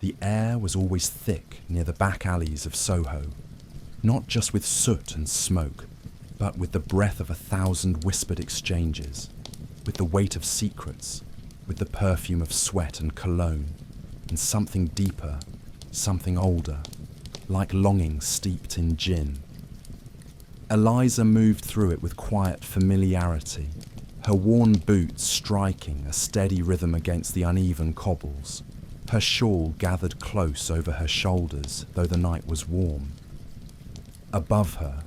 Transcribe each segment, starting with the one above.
The air was always thick near the back alleys of Soho, not just with soot and smoke, but with the breath of 1,000 whispered exchanges, with the weight of secrets, with the perfume of sweat and cologne, and something deeper, something older, like longing steeped in gin. Eliza moved through it with quiet familiarity, her worn boots striking a steady rhythm against the uneven cobbles, her shawl gathered close over her shoulders, though the night was warm. Above her,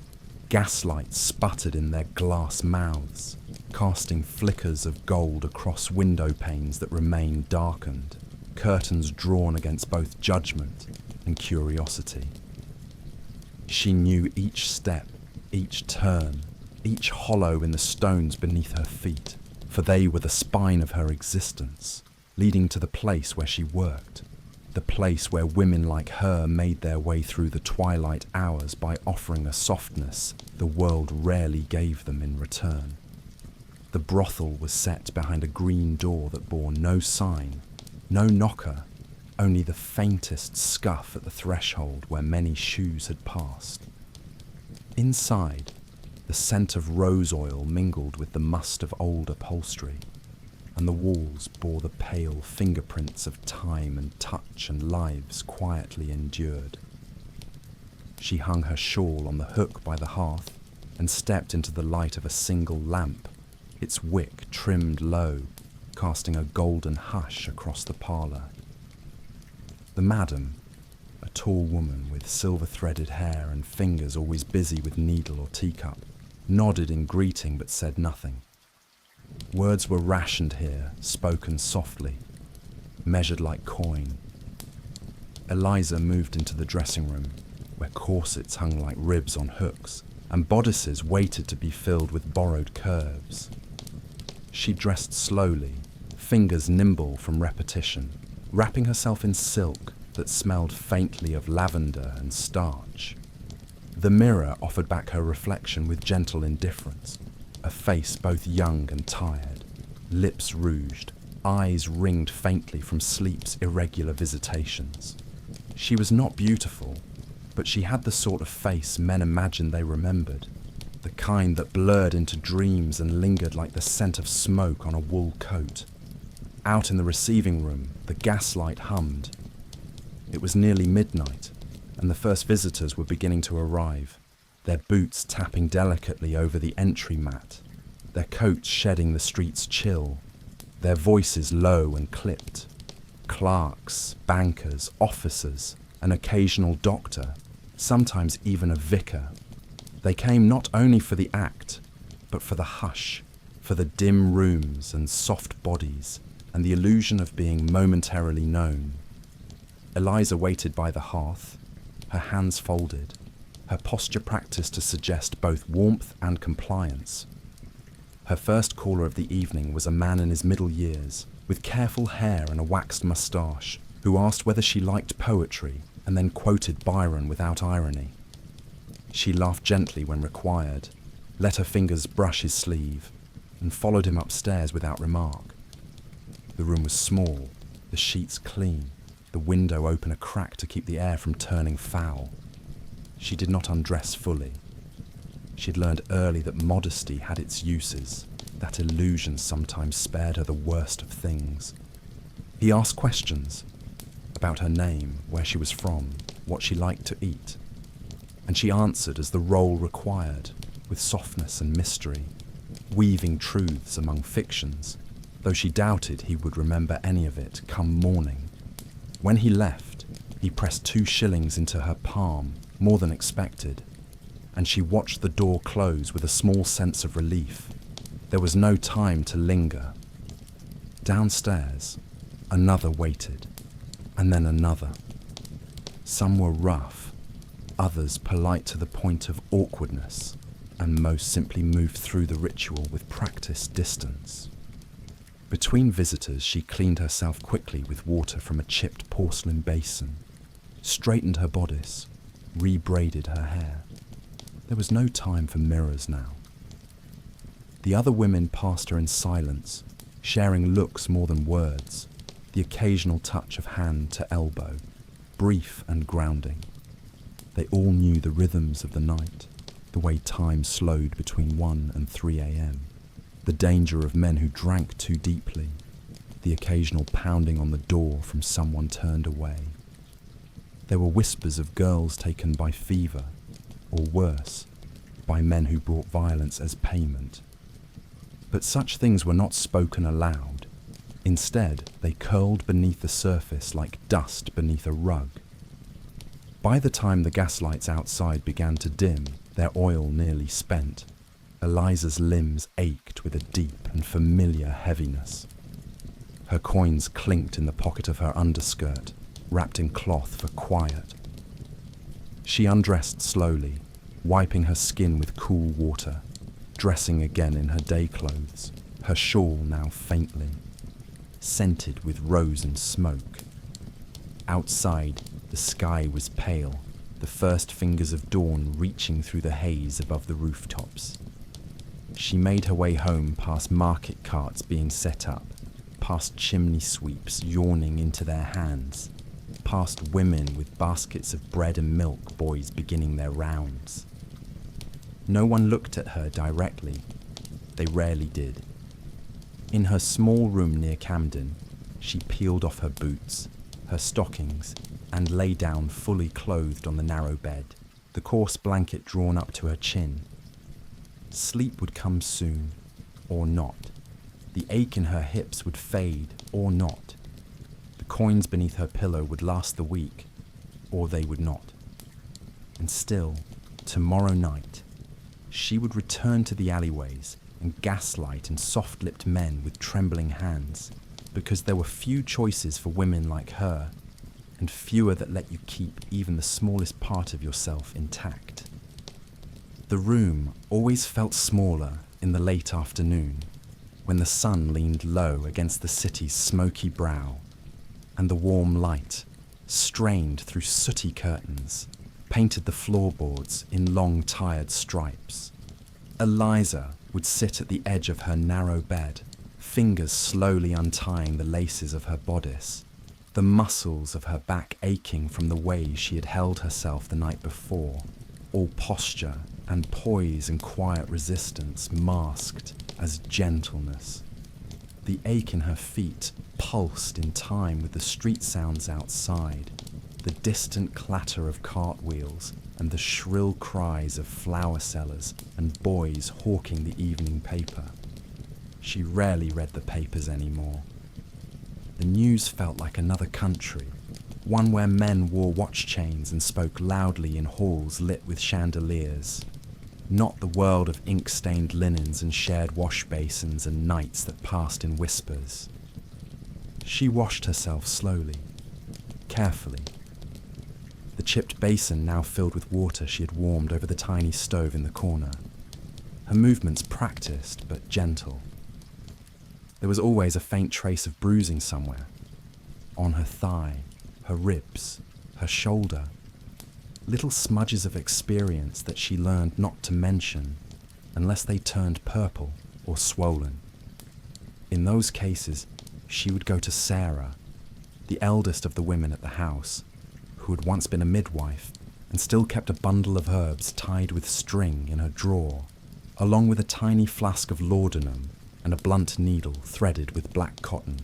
gaslights sputtered in their glass mouths, casting flickers of gold across window panes that remained darkened, curtains drawn against both judgment and curiosity. She knew each step, each turn, each hollow in the stones beneath her feet, for they were the spine of her existence, leading to the place where she worked, the place where women like her made their way through the twilight hours by offering a softness the world rarely gave them in return. The brothel was set behind a green door that bore no sign, no knocker, only the faintest scuff at the threshold where many shoes had passed. Inside, the scent of rose oil mingled with the must of old upholstery, and the walls bore the pale fingerprints of time and touch and lives quietly endured. She hung her shawl on the hook by the hearth and stepped into the light of a single lamp, its wick trimmed low, casting a golden hush across the parlour. The madam, a tall woman with silver-threaded hair and fingers always busy with needle or teacup, nodded in greeting but said nothing. Words were rationed here, spoken softly, measured like coin. Eliza moved into the dressing room, where corsets hung like ribs on hooks, and bodices waited to be filled with borrowed curves. She dressed slowly, fingers nimble from repetition, wrapping herself in silk that smelled faintly of lavender and starch. The mirror offered back her reflection with gentle indifference, a face both young and tired, lips rouged, eyes ringed faintly from sleep's irregular visitations. She was not beautiful, but she had the sort of face men imagined they remembered, the kind that blurred into dreams and lingered like the scent of smoke on a wool coat. Out in the receiving room, the gaslight hummed. It was nearly midnight, and the first visitors were beginning to arrive, their boots tapping delicately over the entry mat, their coats shedding the street's chill, their voices low and clipped. Clerks, bankers, officers, an occasional doctor, sometimes even a vicar. They came not only for the act, but for the hush, for the dim rooms and soft bodies, and the illusion of being momentarily known. Eliza waited by the hearth, her hands folded, her posture practiced to suggest both warmth and compliance. Her first caller of the evening was a man in his middle years, with careful hair and a waxed moustache, who asked whether she liked poetry and then quoted Byron without irony. She laughed gently when required, let her fingers brush his sleeve, and followed him upstairs without remark. The room was small, the sheets clean, the window open a crack to keep the air from turning foul. She did not undress fully. She had learned early that modesty had its uses, that illusion sometimes spared her the worst of things. He asked questions about her name, where she was from, what she liked to eat, and she answered as the role required, with softness and mystery, weaving truths among fictions, though she doubted he would remember any of it come morning. When he left, he pressed 2 shillings into her palm, more than expected, and she watched the door close with a small sense of relief. There was no time to linger. Downstairs, another waited, and then another. Some were rough, others polite to the point of awkwardness, and most simply moved through the ritual with practiced distance. Between visitors, she cleaned herself quickly with water from a chipped porcelain basin, straightened her bodice, rebraided her hair. There was no time for mirrors now. The other women passed her in silence, sharing looks more than words, the occasional touch of hand to elbow, brief and grounding. They all knew the rhythms of the night, the way time slowed between 1 and 3 a.m., the danger of men who drank too deeply, the occasional pounding on the door from someone turned away. There were whispers of girls taken by fever, or worse, by men who brought violence as payment. But such things were not spoken aloud. Instead, they curled beneath the surface like dust beneath a rug. By the time the gaslights outside began to dim, their oil nearly spent, Eliza's limbs ached with a deep and familiar heaviness. Her coins clinked in the pocket of her underskirt, wrapped in cloth for quiet. She undressed slowly, wiping her skin with cool water, dressing again in her day clothes, her shawl now faintly, scented with rose and smoke. Outside, the sky was pale, the first fingers of dawn reaching through the haze above the rooftops. She made her way home past market carts being set up, past chimney sweeps yawning into their hands, past women with baskets of bread and milk boys beginning their rounds. No one looked at her directly. They rarely did. In her small room near Camden, she peeled off her boots, her stockings, and lay down fully clothed on the narrow bed, the coarse blanket drawn up to her chin. Sleep would come soon, or not. The ache in her hips would fade, or not. The coins beneath her pillow would last the week, or they would not. And still, tomorrow night, she would return to the alleyways and gaslight and soft-lipped men with trembling hands, because there were few choices for women like her, and fewer that let you keep even the smallest part of yourself intact. The room always felt smaller in the late afternoon, when the sun leaned low against the city's smoky brow, and the warm light, strained through sooty curtains, painted the floorboards in long tired stripes. Eliza would sit at the edge of her narrow bed, fingers slowly untying the laces of her bodice, the muscles of her back aching from the way she had held herself the night before, all posture and poise and quiet resistance masked as gentleness. The ache in her feet pulsed in time with the street sounds outside, the distant clatter of cartwheels and the shrill cries of flower sellers and boys hawking the evening paper. She rarely read the papers anymore. The news felt like another country, one where men wore watch chains and spoke loudly in halls lit with chandeliers, not the world of ink-stained linens and shared wash basins and nights that passed in whispers. She washed herself slowly, carefully. The chipped basin now filled with water she had warmed over the tiny stove in the corner. Her movements practiced but gentle. There was always a faint trace of bruising somewhere, on her thigh, her ribs, her shoulder, little smudges of experience that she learned not to mention unless they turned purple or swollen. In those cases, she would go to Sarah, the eldest of the women at the house, who had once been a midwife and still kept a bundle of herbs tied with string in her drawer, along with a tiny flask of laudanum and a blunt needle threaded with black cotton.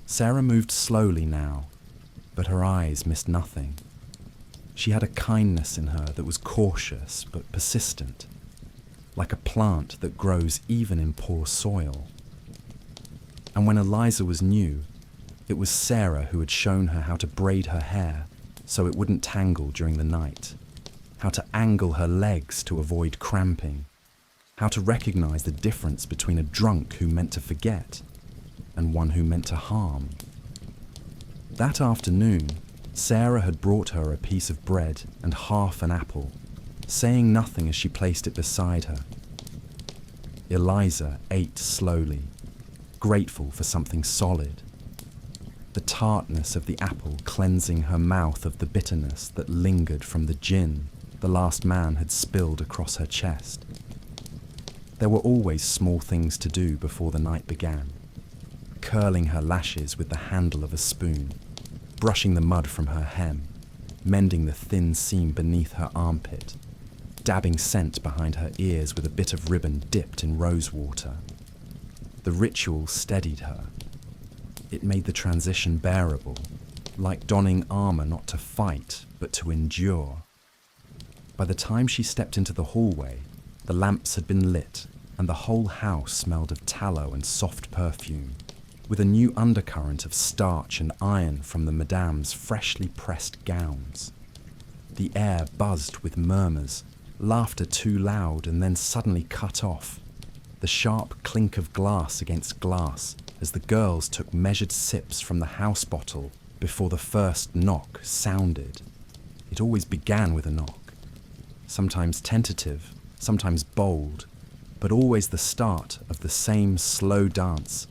Sarah moved slowly now, but her eyes missed nothing. She had a kindness in her that was cautious but persistent, like a plant that grows even in poor soil. And when Eliza was new, it was Sarah who had shown her how to braid her hair so it wouldn't tangle during the night, how to angle her legs to avoid cramping, how to recognize the difference between a drunk who meant to forget and one who meant to harm. That afternoon, Sarah had brought her a piece of bread and half an apple, saying nothing as she placed it beside her. Eliza ate slowly, grateful for something solid. The tartness of the apple cleansing her mouth of the bitterness that lingered from the gin the last man had spilled across her chest. There were always small things to do before the night began. curling her lashes with the handle of a spoon, brushing the mud from her hem, mending the thin seam beneath her armpit, dabbing scent behind her ears with a bit of ribbon dipped in rose water. The ritual steadied her. It made the transition bearable, like donning armor not to fight, but to endure. By the time she stepped into the hallway, the lamps had been lit, and the whole house smelled of tallow and soft perfume, with a new undercurrent of starch and iron from the madame's freshly pressed gowns. The air buzzed with murmurs, laughter too loud and then suddenly cut off, the sharp clink of glass against glass as the girls took measured sips from the house bottle before the first knock sounded. It always began with a knock, sometimes tentative, sometimes bold, but always the start of the same slow dance,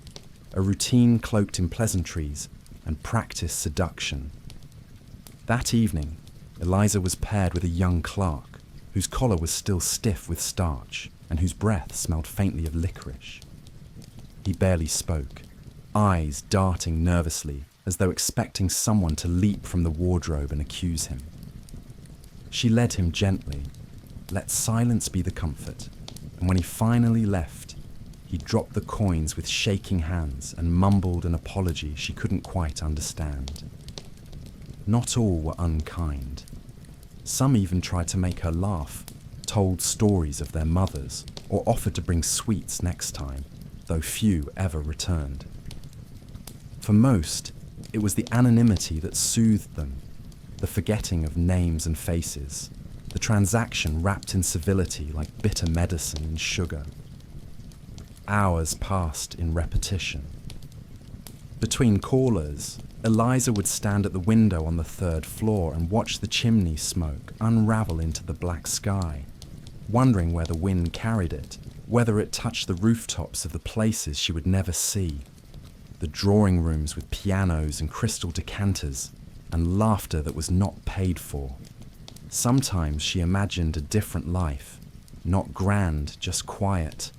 a routine cloaked in pleasantries and practiced seduction. That evening, Eliza was paired with a young clerk, whose collar was still stiff with starch and whose breath smelled faintly of licorice. He barely spoke, eyes darting nervously as though expecting someone to leap from the wardrobe and accuse him. She led him gently, let silence be the comfort, and when he finally left, he dropped the coins with shaking hands and mumbled an apology she couldn't quite understand. Not all were unkind. Some even tried to make her laugh, told stories of their mothers, or offered to bring sweets next time, though few ever returned. For most, it was the anonymity that soothed them, the forgetting of names and faces, the transaction wrapped in civility like bitter medicine in sugar. Hours passed in repetition. Between callers, Eliza would stand at the window on the third floor and watch the chimney smoke unravel into the black sky, wondering where the wind carried it, whether it touched the rooftops of the places she would never see, the drawing rooms with pianos and crystal decanters, and laughter that was not paid for. Sometimes she imagined a different life, not grand, just quiet,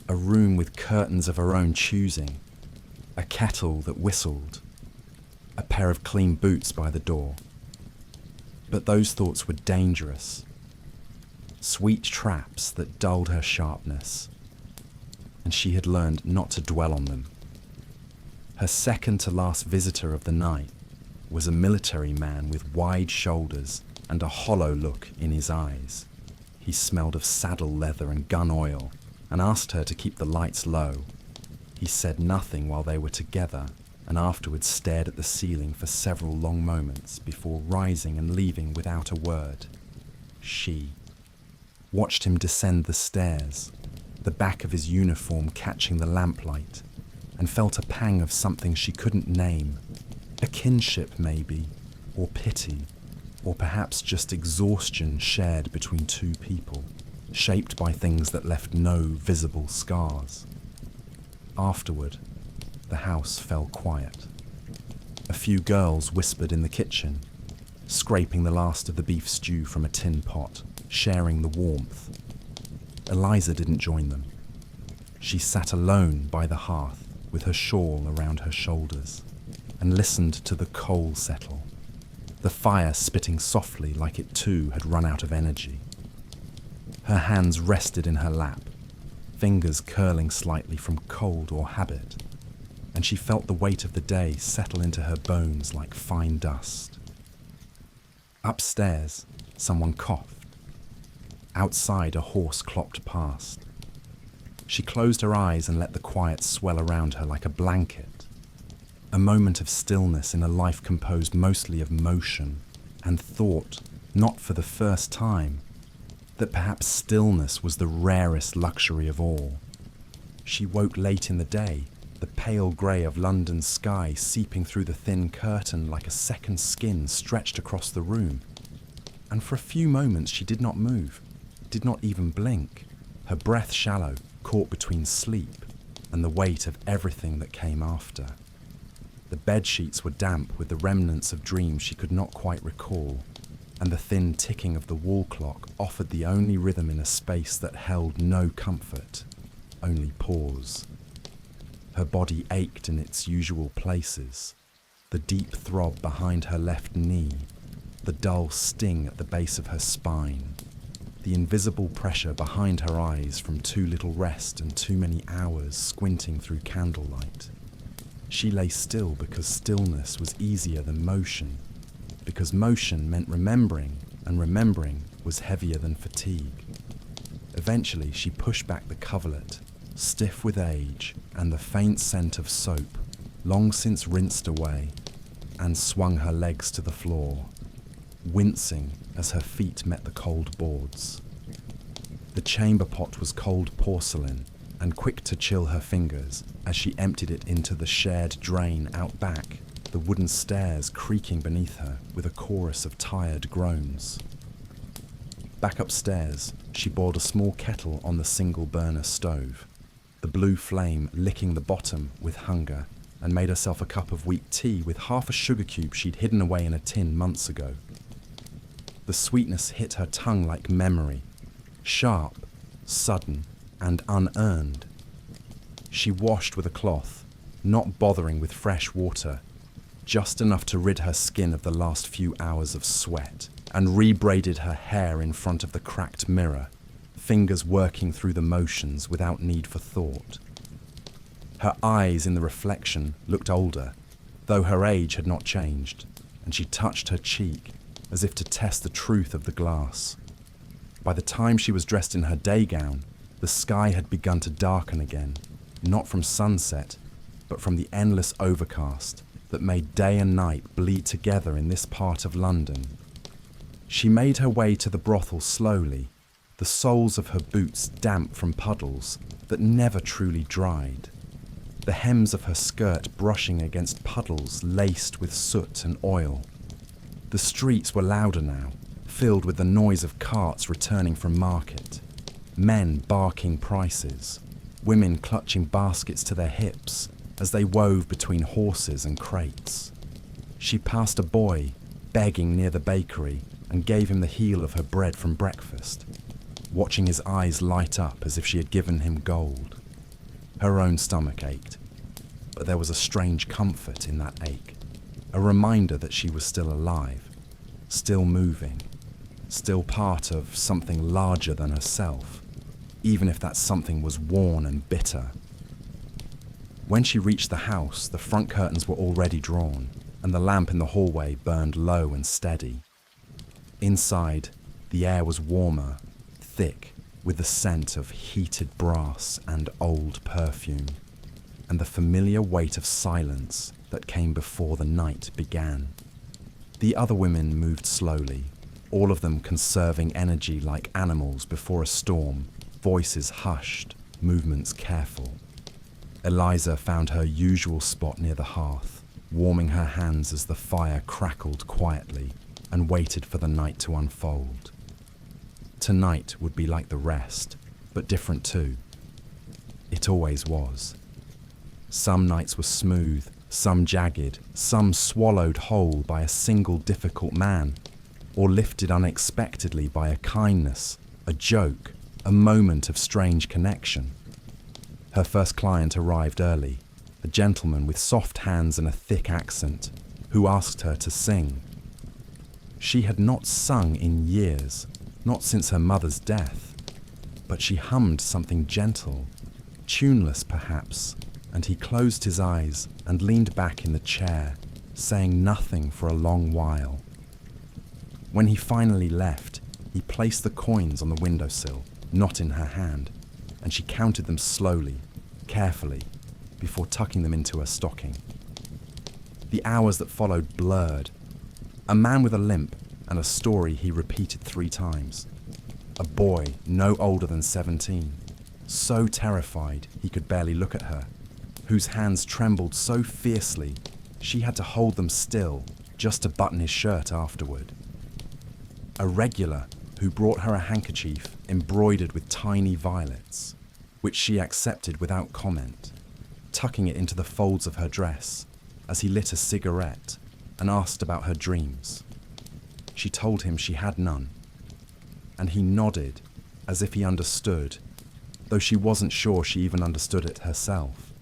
a room with curtains of her own choosing, a kettle that whistled, a pair of clean boots by the door. But those thoughts were dangerous, sweet traps that dulled her sharpness, and she had learned not to dwell on them. Her second-to-last visitor of the night was a military man with wide shoulders and a hollow look in his eyes. He smelled of saddle leather and gun oil and asked her to keep the lights low. He said nothing while they were together and afterwards stared at the ceiling for several long moments before rising and leaving without a word. She watched him descend the stairs, the back of his uniform catching the lamplight, and felt a pang of something she couldn't name, a kinship maybe, or pity, or perhaps just exhaustion shared between two people, shaped by things that left no visible scars. Afterward, the house fell quiet. A few girls whispered in the kitchen, scraping the last of the beef stew from a tin pot, sharing the warmth. Eliza didn't join them. She sat alone by the hearth with her shawl around her shoulders and listened to the coal settle, the fire spitting softly like it too had run out of energy. Her hands rested in her lap, fingers curling slightly from cold or habit, and she felt the weight of the day settle into her bones like fine dust. Upstairs, someone coughed. Outside, a horse clopped past. She closed her eyes and let the quiet swell around her like a blanket. A moment of stillness in a life composed mostly of motion, and thought, not for the first time, that perhaps stillness was the rarest luxury of all. She woke late in the day, the pale grey of London's sky seeping through the thin curtain like a second skin stretched across the room. And for a few moments she did not move, did not even blink, her breath shallow, caught between sleep and the weight of everything that came after. The bed sheets were damp with the remnants of dreams she could not quite recall, and the thin ticking of the wall clock offered the only rhythm in a space that held no comfort, only pause. Her body ached in its usual places. The deep throb behind her left knee, the dull sting at the base of her spine, the invisible pressure behind her eyes from too little rest and too many hours squinting through candlelight. She lay still because stillness was easier than motion, because motion meant remembering, and remembering was heavier than fatigue. Eventually she pushed back the coverlet, stiff with age and the faint scent of soap, long since rinsed away, and swung her legs to the floor, wincing as her feet met the cold boards. The chamber pot was cold porcelain and quick to chill her fingers as she emptied it into the shared drain out back, the wooden stairs creaking beneath her with a chorus of tired groans. Back upstairs, she boiled a small kettle on the single burner stove, the blue flame licking the bottom with hunger, and made herself a cup of weak tea with half a sugar cube she'd hidden away in a tin months ago. The sweetness hit her tongue like memory, sharp, sudden, and unearned. She washed with a cloth, not bothering with fresh water, just enough to rid her skin of the last few hours of sweat, and rebraided her hair in front of the cracked mirror, fingers working through the motions without need for thought. Her eyes in the reflection looked older, though her age had not changed, and she touched her cheek as if to test the truth of the glass. By the time she was dressed in her day gown, the sky had begun to darken again, not from sunset, but from the endless overcast that made day and night bleed together in this part of London. She made her way to the brothel slowly, the soles of her boots damp from puddles that never truly dried, the hems of her skirt brushing against puddles laced with soot and oil. The streets were louder now, filled with the noise of carts returning from market, men barking prices, women clutching baskets to their hips as they wove between horses and crates. She passed a boy begging near the bakery and gave him the heel of her bread from breakfast, watching his eyes light up as if she had given him gold. Her own stomach ached, but there was a strange comfort in that ache, a reminder that she was still alive, still moving, still part of something larger than herself, even if that something was worn and bitter. When she reached the house, the front curtains were already drawn, and the lamp in the hallway burned low and steady. Inside, the air was warmer, thick, with the scent of heated brass and old perfume, and the familiar weight of silence that came before the night began. The other women moved slowly, all of them conserving energy like animals before a storm, voices hushed, movements careful. Eliza found her usual spot near the hearth, warming her hands as the fire crackled quietly, and waited for the night to unfold. Tonight would be like the rest, but different too. It always was. Some nights were smooth, some jagged, some swallowed whole by a single difficult man, or lifted unexpectedly by a kindness, a joke, a moment of strange connection. Her first client arrived early, a gentleman with soft hands and a thick accent, who asked her to sing. She had not sung in years, not since her mother's death, but she hummed something gentle, tuneless perhaps, and he closed his eyes and leaned back in the chair, saying nothing for a long while. When he finally left, he placed the coins on the windowsill, not in her hand, and she counted them slowly, carefully, before tucking them into her stocking. The hours that followed blurred. A man with a limp and a story he repeated 3 times. A boy no older than 17, so terrified he could barely look at her, whose hands trembled so fiercely she had to hold them still just to button his shirt afterward. A regular who brought her a handkerchief embroidered with tiny violets, which she accepted without comment, tucking it into the folds of her dress as he lit a cigarette and asked about her dreams. She told him she had none, and he nodded as if he understood, though she wasn't sure she even understood it herself.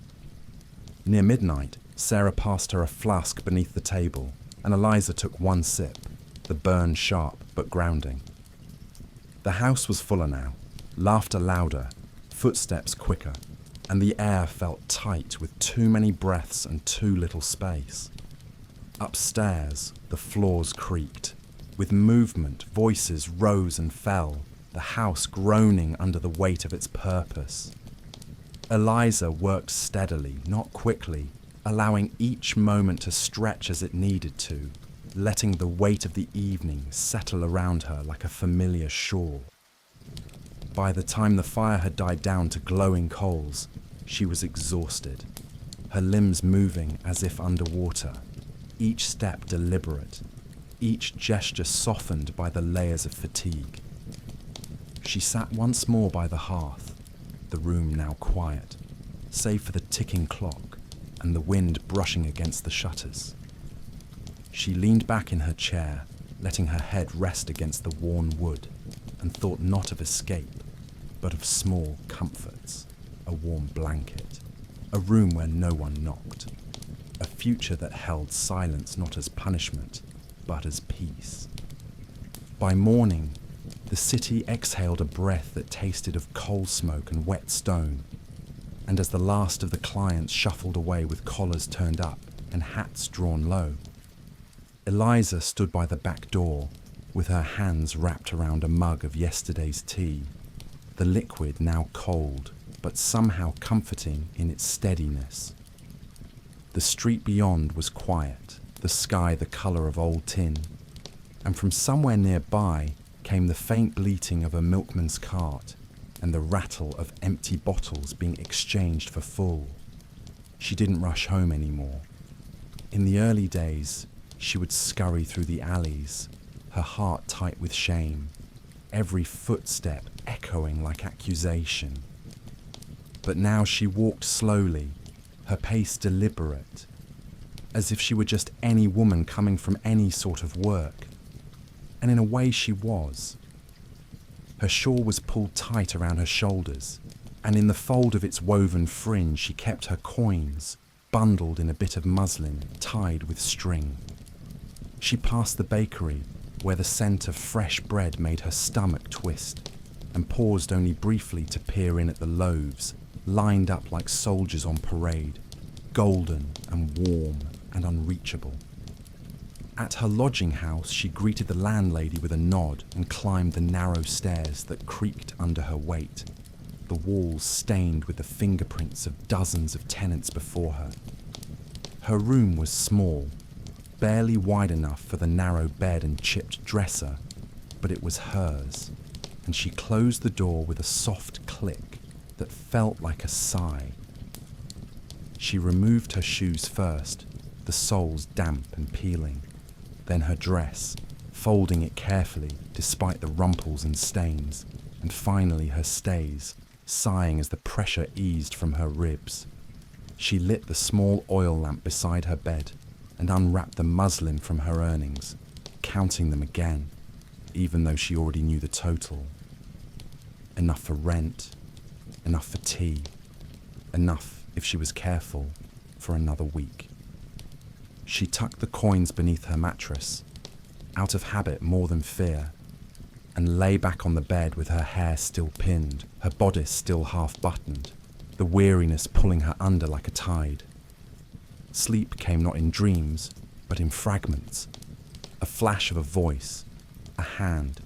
Near midnight, Sarah passed her a flask beneath the table, and Eliza took one sip, the burn sharp but grounding. The house was fuller now, laughter louder, footsteps quicker, and the air felt tight with too many breaths and too little space. Upstairs, the floors creaked. With movement, voices rose and fell, the house groaning under the weight of its purpose. Eliza worked steadily, not quickly, allowing each moment to stretch as it needed to, letting the weight of the evening settle around her like a familiar shawl. By the time the fire had died down to glowing coals, she was exhausted, her limbs moving as if underwater, each step deliberate, each gesture softened by the layers of fatigue. She sat once more by the hearth, the room now quiet, save for the ticking clock and the wind brushing against the shutters. She leaned back in her chair, letting her head rest against the worn wood, and thought not of escape, but of small comforts, a warm blanket, a room where no one knocked, a future that held silence not as punishment, but as peace. By morning, the city exhaled a breath that tasted of coal smoke and wet stone, and as the last of the clients shuffled away with collars turned up and hats drawn low, Eliza stood by the back door with her hands wrapped around a mug of yesterday's tea, the liquid now cold but somehow comforting in its steadiness. The street beyond was quiet, the sky the colour of old tin, and from somewhere nearby came the faint bleating of a milkman's cart and the rattle of empty bottles being exchanged for full. She didn't rush home anymore. In the early days, she would scurry through the alleys, her heart tight with shame, every footstep echoing like accusation. But now she walked slowly, her pace deliberate, as if she were just any woman coming from any sort of work. And in a way she was. Her shawl was pulled tight around her shoulders, and in the fold of its woven fringe she kept her coins, bundled in a bit of muslin tied with string. She passed the bakery, where the scent of fresh bread made her stomach twist, and paused only briefly to peer in at the loaves, lined up like soldiers on parade, golden and warm and unreachable. At her lodging house, she greeted the landlady with a nod and climbed the narrow stairs that creaked under her weight, the walls stained with the fingerprints of dozens of tenants before her. Her room was small, barely wide enough for the narrow bed and chipped dresser, but it was hers, and she closed the door with a soft click that felt like a sigh. She removed her shoes first, the soles damp and peeling, then her dress, folding it carefully despite the rumples and stains, and finally her stays, sighing as the pressure eased from her ribs. She lit the small oil lamp beside her bed and unwrapped the muslin from her earnings, counting them again, even though she already knew the total. Enough for rent, enough for tea, enough, if she was careful, for another week. She tucked the coins beneath her mattress, out of habit more than fear, and lay back on the bed with her hair still pinned, her bodice still half buttoned, the weariness pulling her under like a tide. Sleep came not in dreams, but in fragments, a flash of a voice, a hand,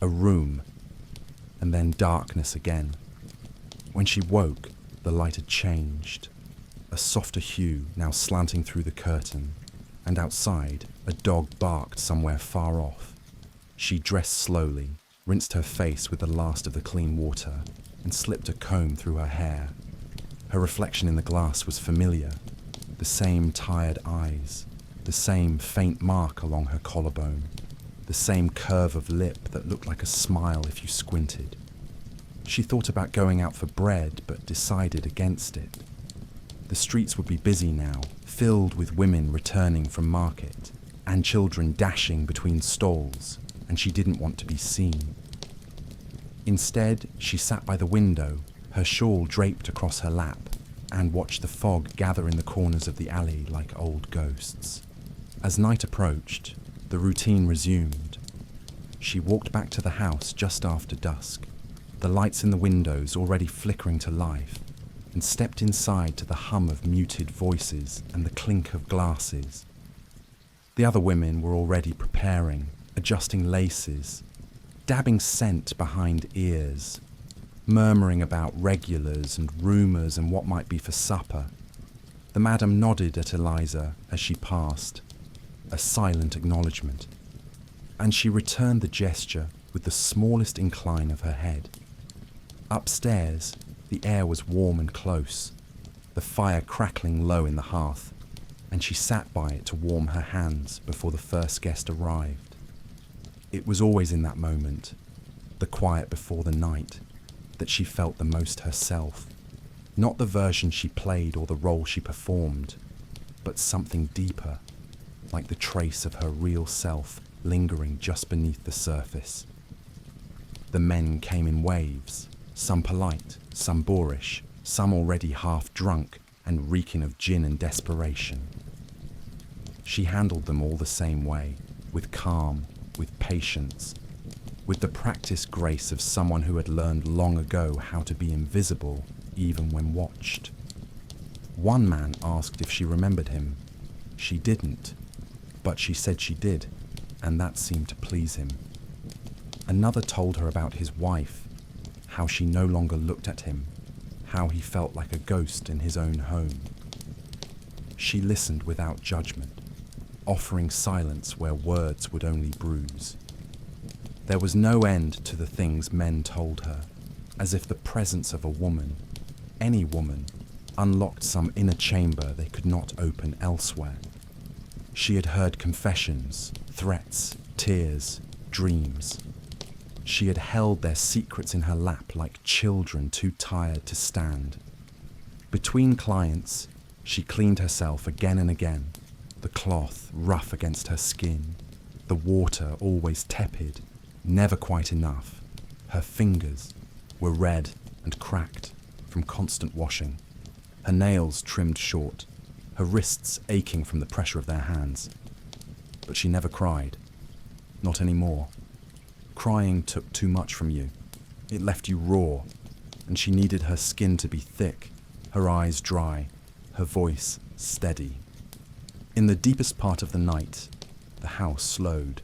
a room, and then darkness again. When she woke, the light had changed, a softer hue now slanting through the curtain, and outside, a dog barked somewhere far off. She dressed slowly, rinsed her face with the last of the clean water, and slipped a comb through her hair. Her reflection in the glass was familiar, the same tired eyes, the same faint mark along her collarbone, the same curve of lip that looked like a smile if you squinted. She thought about going out for bread, but decided against it. The streets would be busy now, filled with women returning from market, and children dashing between stalls, and she didn't want to be seen. Instead, she sat by the window, her shawl draped across her lap, and watched the fog gather in the corners of the alley like old ghosts. As night approached, the routine resumed. She walked back to the house just after dusk, the lights in the windows already flickering to life, and stepped inside to the hum of muted voices and the clink of glasses. The other women were already preparing, adjusting laces, dabbing scent behind ears, murmuring about regulars and rumours and what might be for supper. The madam nodded at Eliza as she passed, a silent acknowledgement, and she returned the gesture with the smallest incline of her head. Upstairs, the air was warm and close, the fire crackling low in the hearth, and she sat by it to warm her hands before the first guest arrived. It was always in that moment, the quiet before the night, that she felt the most herself, not the version she played or the role she performed, but something deeper, like the trace of her real self lingering just beneath the surface. The men came in waves, some polite, some boorish, some already half drunk and reeking of gin and desperation. She handled them all the same way, with calm, with patience, with the practiced grace of someone who had learned long ago how to be invisible even when watched. One man asked if she remembered him. She didn't, but she said she did, and that seemed to please him. Another told her about his wife, how she no longer looked at him, how he felt like a ghost in his own home. She listened without judgment, offering silence where words would only bruise. There was no end to the things men told her, as if the presence of a woman, any woman, unlocked some inner chamber they could not open elsewhere. She had heard confessions, threats, tears, dreams. She had held their secrets in her lap like children too tired to stand. Between clients, she cleaned herself again and again, the cloth rough against her skin, the water always tepid, never quite enough. Her fingers were red and cracked from constant washing, her nails trimmed short, her wrists aching from the pressure of their hands. But she never cried, not anymore. Crying took too much from you. It left you raw, and she needed her skin to be thick, her eyes dry, her voice steady. In the deepest part of the night, the house slowed.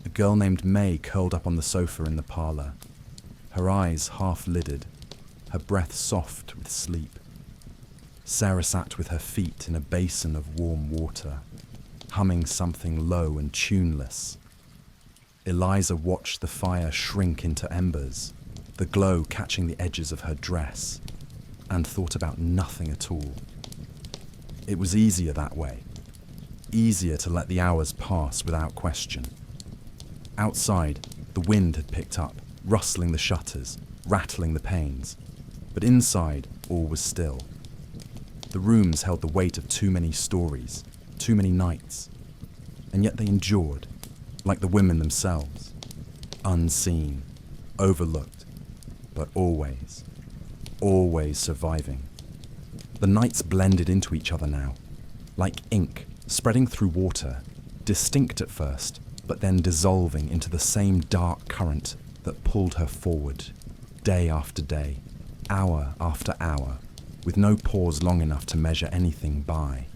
A girl named May curled up on the sofa in the parlour, her eyes half-lidded, her breath soft with sleep. Sarah sat with her feet in a basin of warm water, humming something low and tuneless. Eliza watched the fire shrink into embers, the glow catching the edges of her dress, and thought about nothing at all. It was easier that way, easier to let the hours pass without question. Outside, the wind had picked up, rustling the shutters, rattling the panes, but inside all was still. The rooms held the weight of too many stories, too many nights, and yet they endured, like the women themselves, unseen, overlooked, but always, always surviving. The nights blended into each other now, like ink spreading through water, distinct at first, but then dissolving into the same dark current that pulled her forward, day after day, hour after hour, with no pause long enough to measure anything by.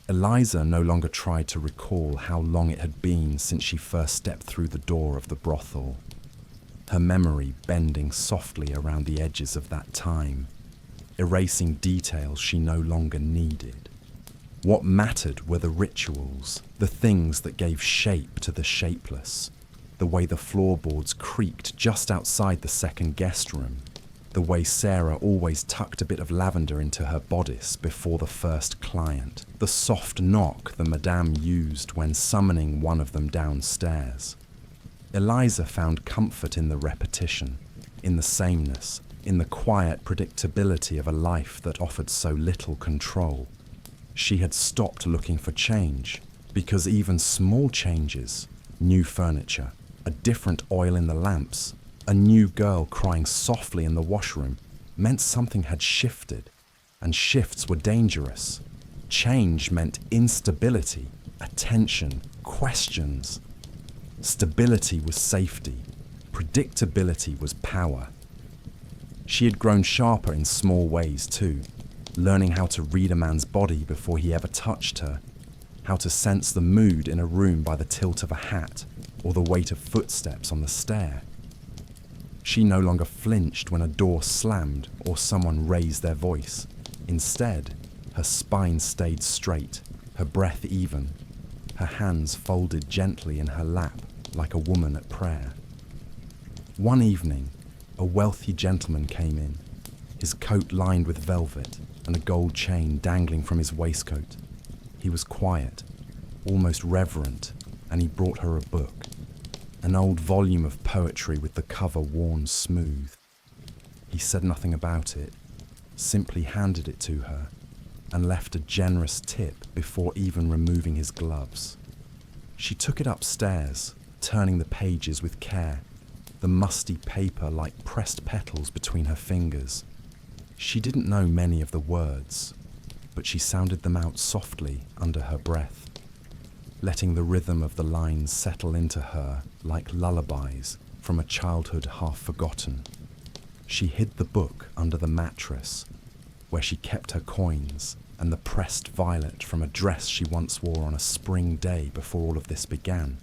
Eliza no longer tried to recall how long it had been since she first stepped through the door of the brothel, her memory bending softly around the edges of that time, erasing details she no longer needed. What mattered were the rituals, the things that gave shape to the shapeless, the way the floorboards creaked just outside the second guest room, the way Sarah always tucked a bit of lavender into her bodice before the first client, the soft knock the madame used when summoning one of them downstairs. Eliza found comfort in the repetition, in the sameness, in the quiet predictability of a life that offered so little control. She had stopped looking for change, because even small changes, new furniture, a different oil in the lamps, a new girl crying softly in the washroom, meant something had shifted, and shifts were dangerous. Change meant instability, attention, questions. Stability was safety. Predictability was power. She had grown sharper in small ways too, learning how to read a man's body before he ever touched her, how to sense the mood in a room by the tilt of a hat or the weight of footsteps on the stair. She no longer flinched when a door slammed or someone raised their voice. Instead, her spine stayed straight, her breath even, her hands folded gently in her lap like a woman at prayer. One evening, a wealthy gentleman came in, his coat lined with velvet and a gold chain dangling from his waistcoat. He was quiet, almost reverent, and he brought her a book, an old volume of poetry with the cover worn smooth. He said nothing about it, simply handed it to her, and left a generous tip before even removing his gloves. She took it upstairs, turning the pages with care, the musty paper like pressed petals between her fingers. She didn't know many of the words, but she sounded them out softly under her breath, letting the rhythm of the lines settle into her like lullabies from a childhood half forgotten. She hid the book under the mattress, where she kept her coins and the pressed violet from a dress she once wore on a spring day before all of this began.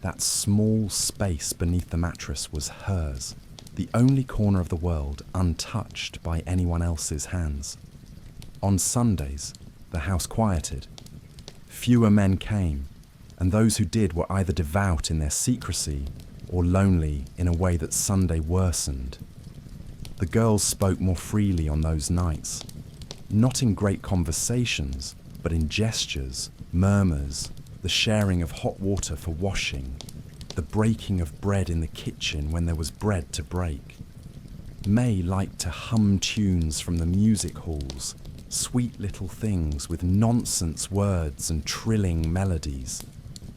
That small space beneath the mattress was hers, the only corner of the world untouched by anyone else's hands. On Sundays, the house quieted. Fewer men came, and those who did were either devout in their secrecy or lonely in a way that Sunday worsened. The girls spoke more freely on those nights, not in great conversations, but in gestures, murmurs, the sharing of hot water for washing, the breaking of bread in the kitchen when there was bread to break. May liked to hum tunes from the music halls, sweet little things with nonsense words and trilling melodies.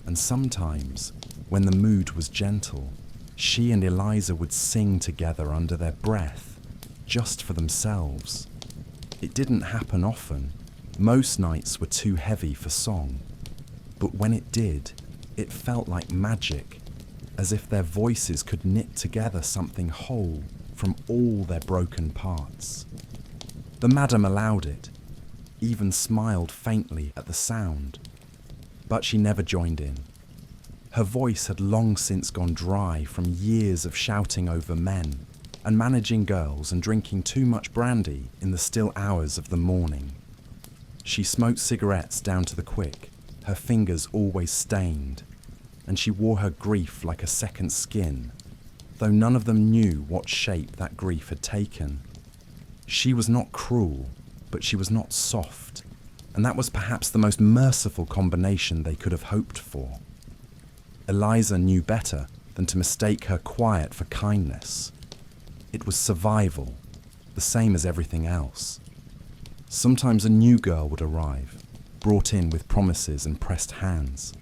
And sometimes, when the mood was gentle, she and Eliza would sing together under their breath, just for themselves. It didn't happen often. Most nights were too heavy for song. But when it did, it felt like magic, as if their voices could knit together something whole from all their broken parts. The madam allowed it, even smiled faintly at the sound, but she never joined in. Her voice had long since gone dry from years of shouting over men and managing girls and drinking too much brandy in the still hours of the morning. She smoked cigarettes down to the quick, her fingers always stained, and she wore her grief like a second skin, though none of them knew what shape that grief had taken. She was not cruel, but she was not soft, and that was perhaps the most merciful combination they could have hoped for. Eliza knew better than to mistake her quiet for kindness. It was survival, the same as everything else. Sometimes a new girl would arrive, brought in with promises and pressed hands,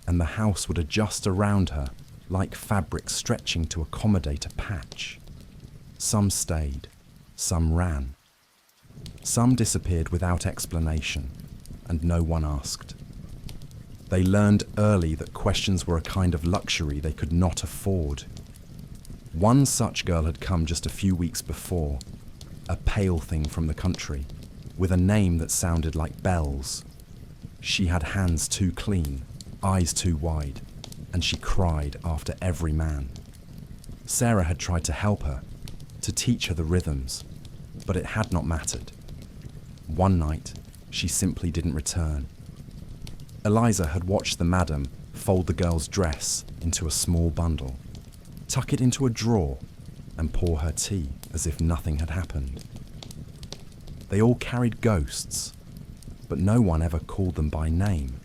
and the house would adjust around her like fabric stretching to accommodate a patch. Some stayed, some ran. Some disappeared without explanation, and no one asked. They learned early that questions were a kind of luxury they could not afford. One such girl had come just a few weeks before, a pale thing from the country, with a name that sounded like bells. She had hands too clean, eyes too wide, and she cried after every man. Sarah had tried to help her, to teach her the rhythms, but it had not mattered. One night, she simply didn't return. Eliza had watched the madam fold the girl's dress into a small bundle, tuck it into a drawer, and pour her tea as if nothing had happened. They all carried ghosts, but no one ever called them by name.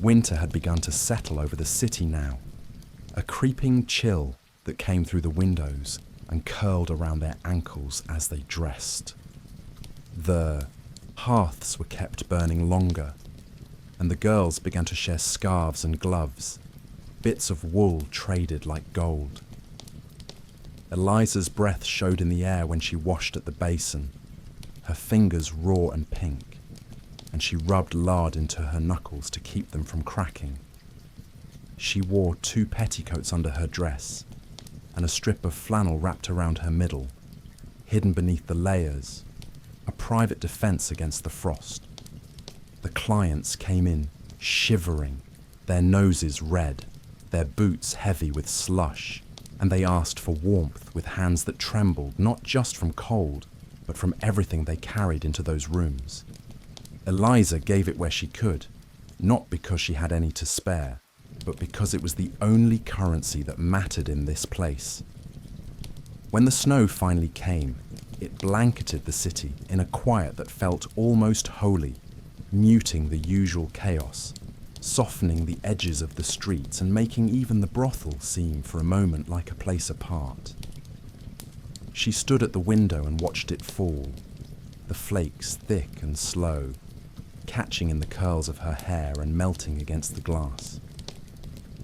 Winter had begun to settle over the city now, a creeping chill that came through the windows and curled around their ankles as they dressed. The hearths were kept burning longer, and the girls began to share scarves and gloves, bits of wool traded like gold. Eliza's breath showed in the air when she washed at the basin, her fingers raw and pink, and she rubbed lard into her knuckles to keep them from cracking. She wore 2 petticoats under her dress, and a strip of flannel wrapped around her middle, hidden beneath the layers, a private defense against the frost. The clients came in, shivering, their noses red, their boots heavy with slush, and they asked for warmth with hands that trembled not just from cold, but from everything they carried into those rooms. Eliza gave it where she could, not because she had any to spare, but because it was the only currency that mattered in this place. When the snow finally came, it blanketed the city in a quiet that felt almost holy, muting the usual chaos, softening the edges of the streets and making even the brothel seem for a moment like a place apart. She stood at the window and watched it fall, the flakes thick and slow, catching in the curls of her hair and melting against the glass.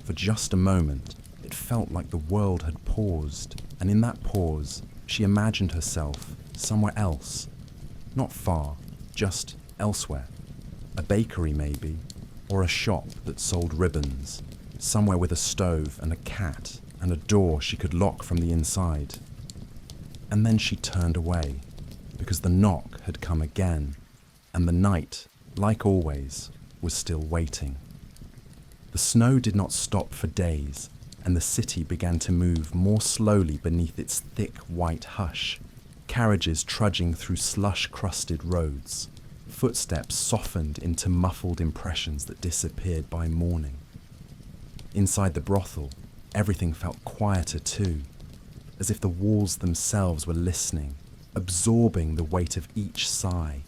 For just a moment, it felt like the world had paused, and in that pause, she imagined herself somewhere else, not far, just elsewhere. A bakery maybe, or a shop that sold ribbons, somewhere with a stove and a cat and a door she could lock from the inside. And then she turned away, because the knock had come again, and the night, like always, was still waiting. The snow did not stop for days, and the city began to move more slowly beneath its thick white hush, carriages trudging through slush-crusted roads, footsteps softened into muffled impressions that disappeared by morning. Inside the brothel, everything felt quieter too, as if the walls themselves were listening, absorbing the weight of each sigh,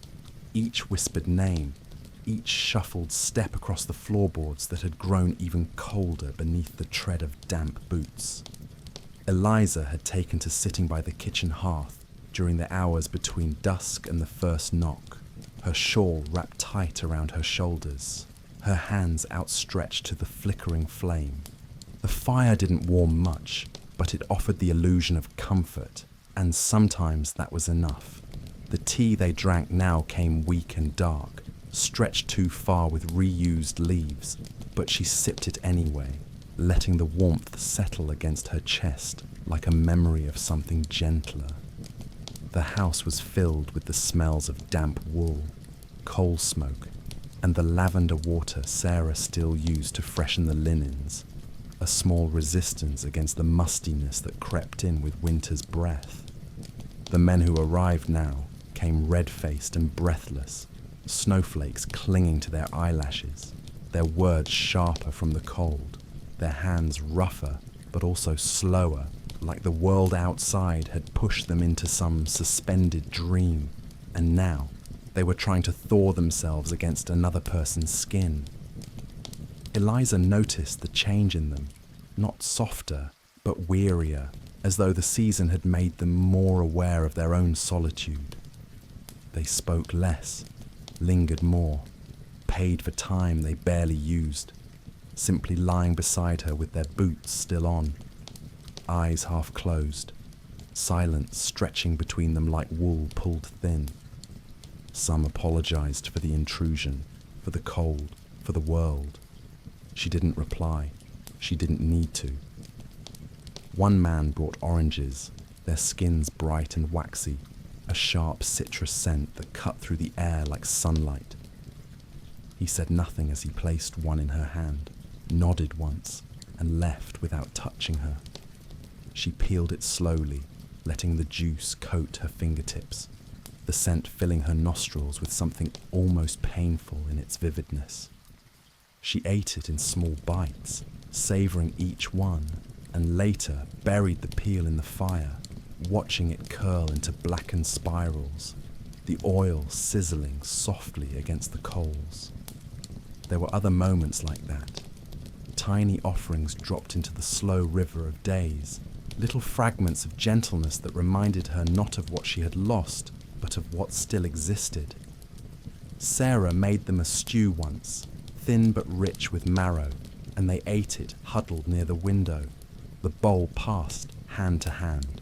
each whispered name, each shuffled step across the floorboards that had grown even colder beneath the tread of damp boots. Eliza had taken to sitting by the kitchen hearth during the hours between dusk and the first knock, her shawl wrapped tight around her shoulders, her hands outstretched to the flickering flame. The fire didn't warm much, but it offered the illusion of comfort, and sometimes that was enough. The tea they drank now came weak and dark, stretched too far with reused leaves, but she sipped it anyway, letting the warmth settle against her chest like a memory of something gentler. The house was filled with the smells of damp wool, coal smoke, and the lavender water Sarah still used to freshen the linens, a small resistance against the mustiness that crept in with winter's breath. The men who arrived now came red-faced and breathless, snowflakes clinging to their eyelashes, their words sharper from the cold, their hands rougher but also slower, like the world outside had pushed them into some suspended dream, and now they were trying to thaw themselves against another person's skin. Eliza noticed the change in them, not softer, but wearier, as though the season had made them more aware of their own solitude. They spoke less, lingered more, paid for time they barely used, simply lying beside her with their boots still on, eyes half closed, silence stretching between them like wool pulled thin. Some apologized for the intrusion, for the cold, for the world. She didn't reply. She didn't need to. One man brought oranges, their skins bright and waxy, a sharp citrus scent that cut through the air like sunlight. He said nothing as he placed one in her hand, nodded once, and left without touching her. She peeled it slowly, letting the juice coat her fingertips, the scent filling her nostrils with something almost painful in its vividness. She ate it in small bites, savouring each one, and later buried the peel in the fire, watching it curl into blackened spirals, the oil sizzling softly against the coals. There were other moments like that, tiny offerings dropped into the slow river of days, little fragments of gentleness that reminded her not of what she had lost, but of what still existed. Sarah made them a stew once, thin but rich with marrow, and they ate it huddled near the window, the bowl passed hand to hand.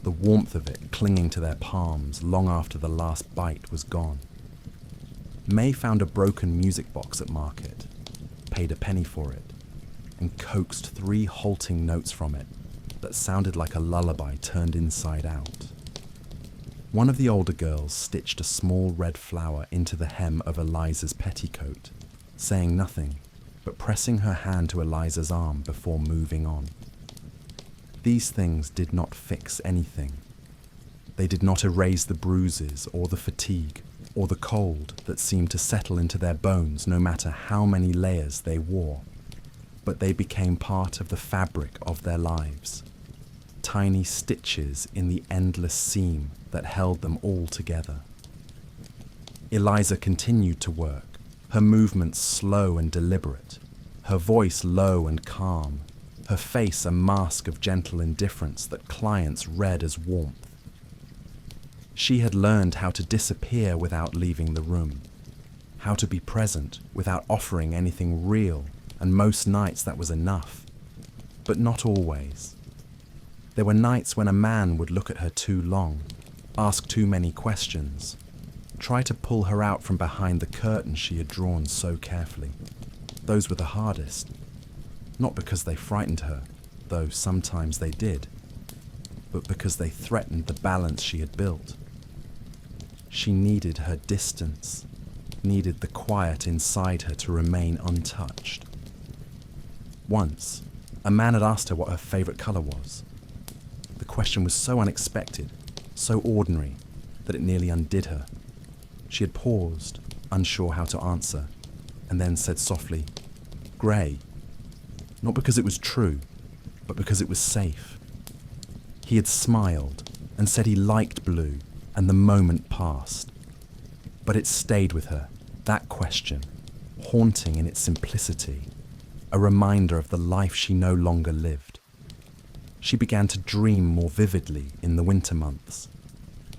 the warmth of it clinging to their palms long after the last bite was gone. May found a broken music box at market, paid a penny for it, and coaxed 3 halting notes from it that sounded like a lullaby turned inside out. One of the older girls stitched a small red flower into the hem of Eliza's petticoat, saying nothing, but pressing her hand to Eliza's arm before moving on. These things did not fix anything. They did not erase the bruises or the fatigue or the cold that seemed to settle into their bones no matter how many layers they wore, but they became part of the fabric of their lives, tiny stitches in the endless seam that held them all together. Eliza continued to work, her movements slow and deliberate, her voice low and calm, her face a mask of gentle indifference that clients read as warmth. She had learned how to disappear without leaving the room, how to be present without offering anything real, and most nights that was enough, but not always. There were nights when a man would look at her too long, ask too many questions, try to pull her out from behind the curtain she had drawn so carefully. Those were the hardest, not because they frightened her, though sometimes they did, but because they threatened the balance she had built. She needed her distance, needed the quiet inside her to remain untouched. Once, a man had asked her what her favourite colour was. The question was so unexpected, so ordinary, that it nearly undid her. She had paused, unsure how to answer, and then said softly, "Grey," not because it was true, but because it was safe. He had smiled and said he liked blue, and the moment passed. But it stayed with her, that question, haunting in its simplicity, a reminder of the life she no longer lived. She began to dream more vividly in the winter months,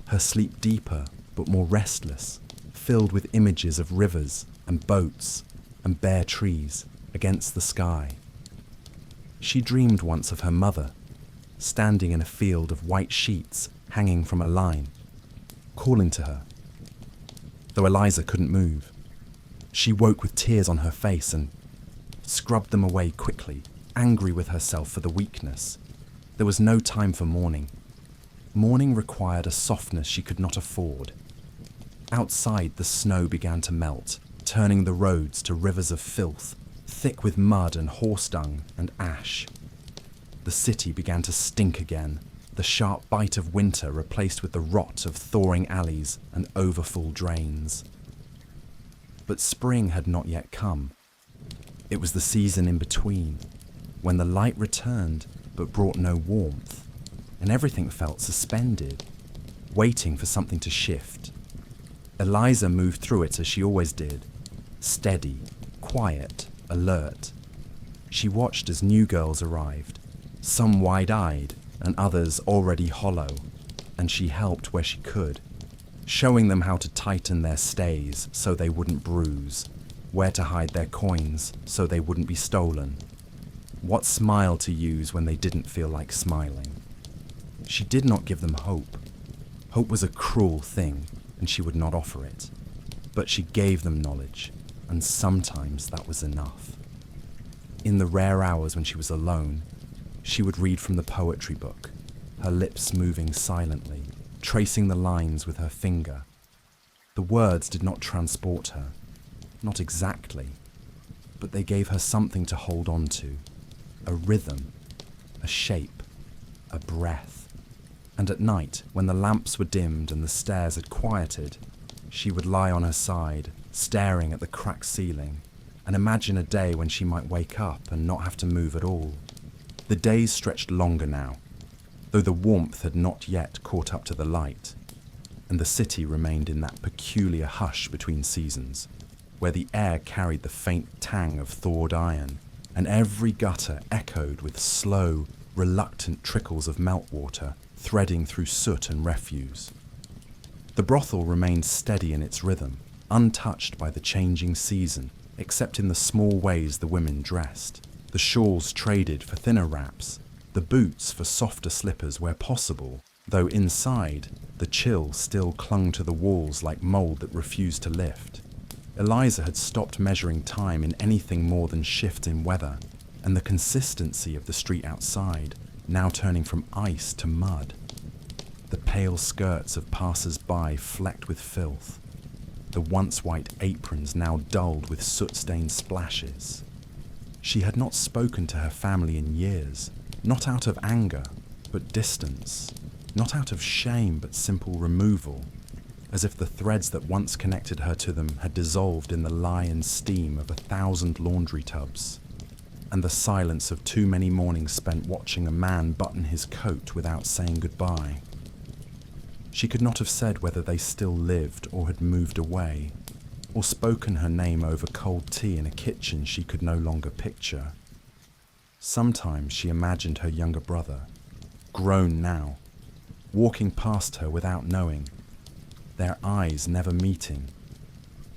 her sleep deeper but more restless, filled with images of rivers and boats and bare trees against the sky. She dreamed once of her mother, standing in a field of white sheets hanging from a line, calling to her. Though Eliza couldn't move, she woke with tears on her face and scrubbed them away quickly, angry with herself for the weakness. There was no time for mourning. Mourning required a softness she could not afford. Outside, the snow began to melt, turning the roads to rivers of filth, thick with mud and horse dung and ash. The city began to stink again, the sharp bite of winter replaced with the rot of thawing alleys and overfull drains. But spring had not yet come. It was the season in between, when the light returned but brought no warmth, and everything felt suspended, waiting for something to shift. Eliza moved through it as she always did, steady, quiet, alert. She watched as new girls arrived, some wide-eyed and others already hollow, and she helped where she could, showing them how to tighten their stays so they wouldn't bruise, where to hide their coins so they wouldn't be stolen, what smile to use when they didn't feel like smiling. She did not give them hope. Hope was a cruel thing, and she would not offer it. But she gave them knowledge, and sometimes that was enough. In the rare hours when she was alone, she would read from the poetry book, her lips moving silently, tracing the lines with her finger. The words did not transport her, not exactly, but they gave her something to hold on to, a rhythm, a shape, a breath. And at night, when the lamps were dimmed and the stairs had quieted, she would lie on her side, staring at the cracked ceiling, and imagine a day when she might wake up and not have to move at all. The days stretched longer now, though the warmth had not yet caught up to the light, and the city remained in that peculiar hush between seasons, where the air carried the faint tang of thawed iron, and every gutter echoed with slow, reluctant trickles of meltwater threading through soot and refuse. The brothel remained steady in its rhythm, untouched by the changing season, except in the small ways the women dressed. The shawls traded for thinner wraps, the boots for softer slippers where possible, though inside, the chill still clung to the walls like mold that refused to lift. Eliza had stopped measuring time in anything more than shift in weather, and the consistency of the street outside, now turning from ice to mud. The pale skirts of passers-by flecked with filth, the once white aprons now dulled with soot-stained splashes. She had not spoken to her family in years, not out of anger, but distance, not out of shame, but simple removal, as if the threads that once connected her to them had dissolved in the lie and steam of 1,000 laundry tubs, and the silence of too many mornings spent watching a man button his coat without saying goodbye. She could not have said whether they still lived or had moved away, or spoken her name over cold tea in a kitchen she could no longer picture. Sometimes she imagined her younger brother, grown now, walking past her without knowing, their eyes never meeting,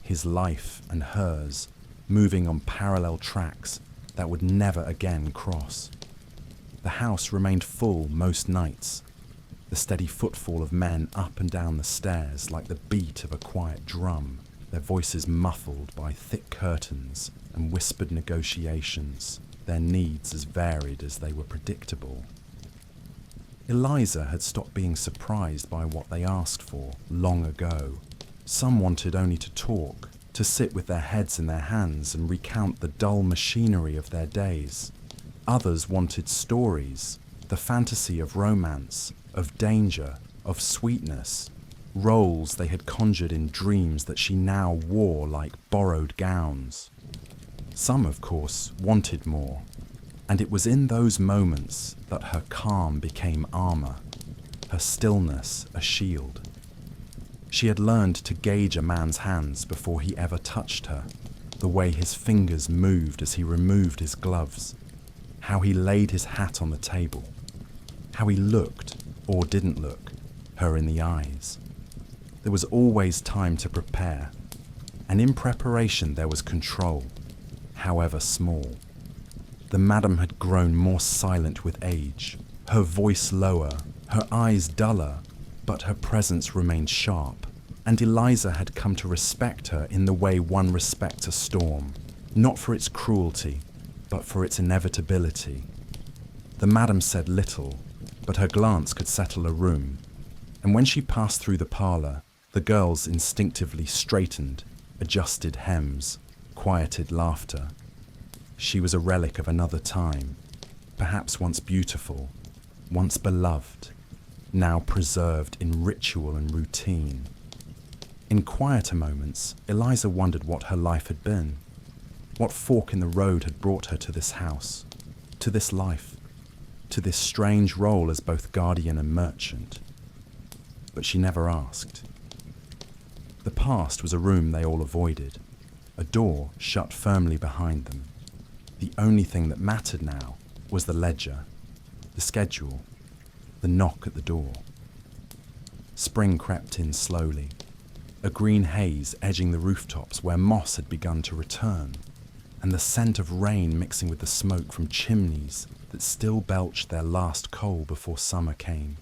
his life and hers moving on parallel tracks that would never again cross. The house remained full most nights, the steady footfall of men up and down the stairs like the beat of a quiet drum, their voices muffled by thick curtains and whispered negotiations, their needs as varied as they were predictable. Eliza had stopped being surprised by what they asked for long ago. Some wanted only to talk, to sit with their heads in their hands and recount the dull machinery of their days. Others wanted stories, the fantasy of romance, of danger, of sweetness, roles they had conjured in dreams that she now wore like borrowed gowns. Some, of course, wanted more, and it was in those moments that her calm became armor, her stillness a shield. She had learned to gauge a man's hands before he ever touched her, the way his fingers moved as he removed his gloves, how he laid his hat on the table, how he looked, or didn't look, her in the eyes. There was always time to prepare, and in preparation there was control, however small. The madam had grown more silent with age, her voice lower, her eyes duller, but her presence remained sharp, and Eliza had come to respect her in the way one respects a storm, not for its cruelty, but for its inevitability. The madam said little, but her glance could settle a room, and when she passed through the parlour, the girls instinctively straightened, adjusted hems, quieted laughter. She was a relic of another time, perhaps once beautiful, once beloved, now preserved in ritual and routine. In quieter moments, Eliza wondered what her life had been, what fork in the road had brought her to this house, to this life, to this strange role as both guardian and merchant. But she never asked. The past was a room they all avoided, a door shut firmly behind them. The only thing that mattered now was the ledger, the schedule, the knock at the door. Spring crept in slowly, a green haze edging the rooftops where moss had begun to return, and the scent of rain mixing with the smoke from chimneys that still belched their last coal before summer came.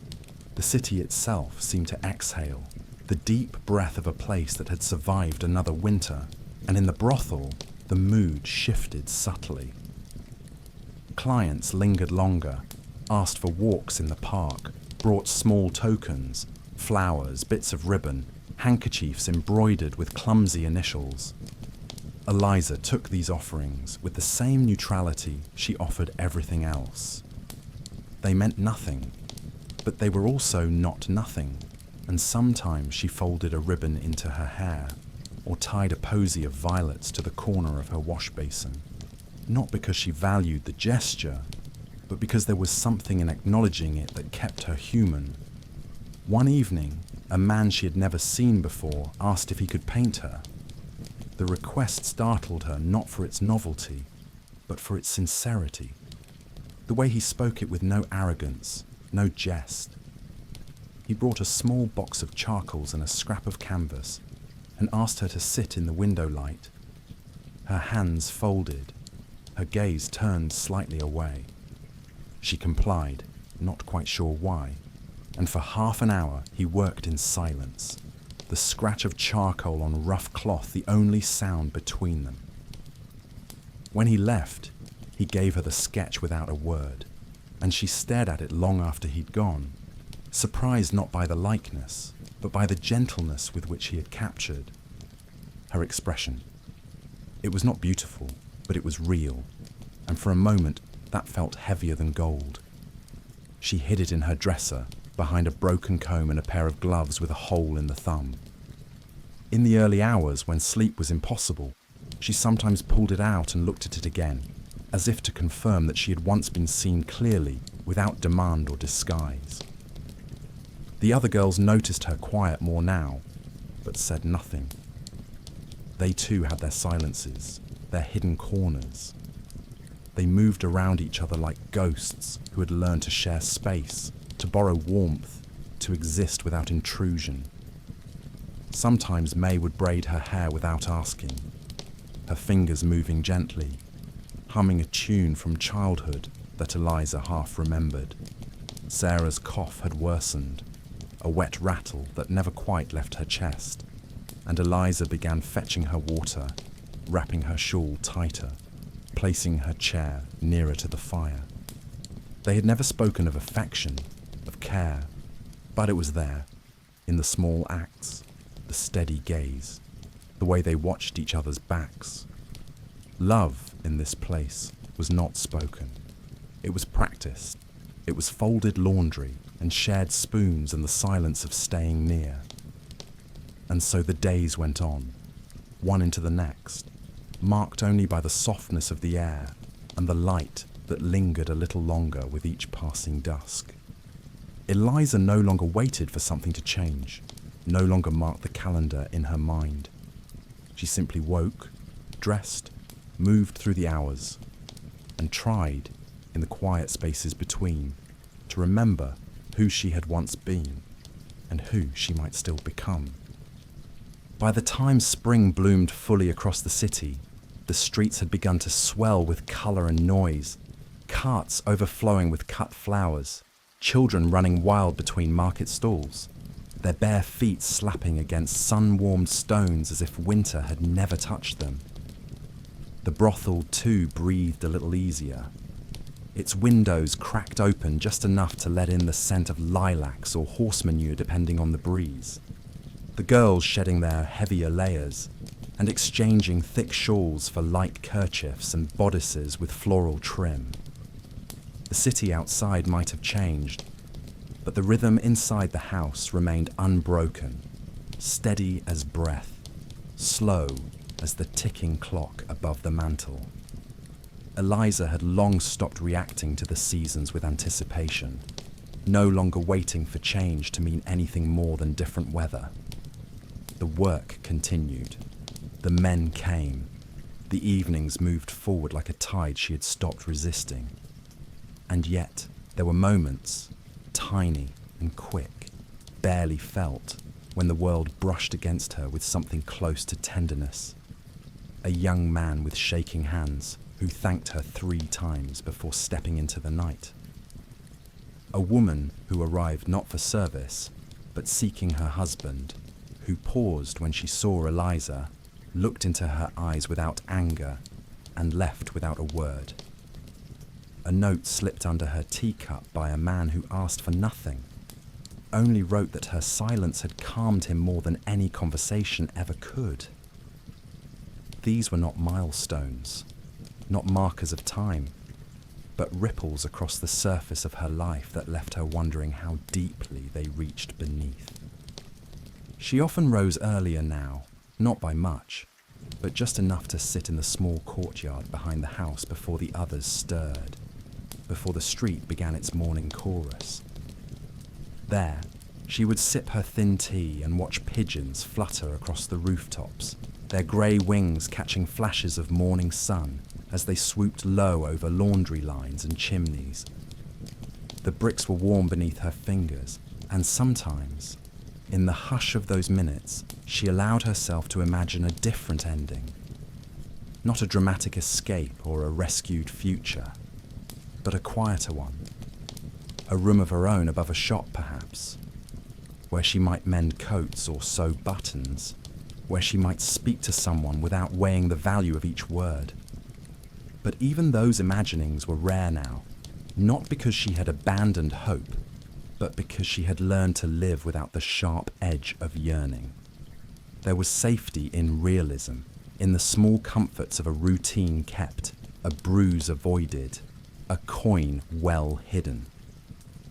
The city itself seemed to exhale, the deep breath of a place that had survived another winter, and in the brothel, the mood shifted subtly. Clients lingered longer, asked for walks in the park, brought small tokens, flowers, bits of ribbon, handkerchiefs embroidered with clumsy initials. Eliza took these offerings with the same neutrality she offered everything else. They meant nothing, but they were also not nothing, and sometimes she folded a ribbon into her hair, or tied a posy of violets to the corner of her wash basin, not because she valued the gesture, but because there was something in acknowledging it that kept her human. One evening, a man she had never seen before asked if he could paint her. The request startled her not for its novelty, but for its sincerity. The way he spoke it with no arrogance, no jest. He brought a small box of charcoals and a scrap of canvas, and asked her to sit in the window light. Her hands folded, her gaze turned slightly away. She complied, not quite sure why. and for half an hour he worked in silence, the scratch of charcoal on rough cloth the only sound between them. When he left, he gave her the sketch without a word, and she stared at it long after he'd gone, surprised not by the likeness, but by the gentleness with which he had captured her expression. It was not beautiful, but it was real, and for a moment that felt heavier than gold. She hid it in her dresser, behind a broken comb and a pair of gloves with a hole in the thumb. In the early hours, when sleep was impossible, she sometimes pulled it out and looked at it again, as if to confirm that she had once been seen clearly, without demand or disguise. The other girls noticed her quiet more now, but said nothing. They too had their silences, their hidden corners. They moved around each other like ghosts who had learned to share space, to borrow warmth, to exist without intrusion. Sometimes May would braid her hair without asking, her fingers moving gently, humming a tune from childhood that Eliza half remembered. Sarah's cough had worsened, a wet rattle that never quite left her chest, and Eliza began fetching her water, wrapping her shawl tighter, placing her chair nearer to the fire. They had never spoken of affection, of care, but it was there, in the small acts, the steady gaze, the way they watched each other's backs. Love in this place was not spoken. It was practiced. It was folded laundry and shared spoons and the silence of staying near. And so the days went on, one into the next, marked only by the softness of the air and the light that lingered a little longer with each passing dusk. Eliza no longer waited for something to change, no longer marked the calendar in her mind. She simply woke, dressed, moved through the hours, and tried, in the quiet spaces between, to remember who she had once been and who she might still become. By the time spring bloomed fully across the city, the streets had begun to swell with colour and noise, carts overflowing with cut flowers, children running wild between market stalls, their bare feet slapping against sun-warmed stones as if winter had never touched them. The brothel too breathed a little easier. Its windows cracked open just enough to let in the scent of lilacs or horse manure depending on the breeze. The girls shedding their heavier layers and exchanging thick shawls for light kerchiefs and bodices with floral trim. The city outside might have changed, but the rhythm inside the house remained unbroken, steady as breath, slow as the ticking clock above the mantel. Eliza had long stopped reacting to the seasons with anticipation, no longer waiting for change to mean anything more than different weather. The work continued. The men came. The evenings moved forward like a tide she had stopped resisting. And yet, there were moments, tiny and quick, barely felt, when the world brushed against her with something close to tenderness. A young man with shaking hands who thanked her 3 times before stepping into the night. A woman who arrived not for service, but seeking her husband, who paused when she saw Eliza, looked into her eyes without anger, and left without a word. A note slipped under her teacup by a man who asked for nothing, only wrote that her silence had calmed him more than any conversation ever could. These were not milestones, not markers of time, but ripples across the surface of her life that left her wondering how deeply they reached beneath. She often rose earlier now, not by much, but just enough to sit in the small courtyard behind the house before the others stirred, before the street began its morning chorus. There, she would sip her thin tea and watch pigeons flutter across the rooftops, their grey wings catching flashes of morning sun as they swooped low over laundry lines and chimneys. The bricks were warm beneath her fingers, and sometimes, in the hush of those minutes, she allowed herself to imagine a different ending. Not a dramatic escape or a rescued future, but a quieter one. A room of her own above a shop, perhaps, where she might mend coats or sew buttons, where she might speak to someone without weighing the value of each word. But even those imaginings were rare now, not because she had abandoned hope, but because she had learned to live without the sharp edge of yearning. There was safety in realism, in the small comforts of a routine kept, a bruise avoided, a coin well hidden.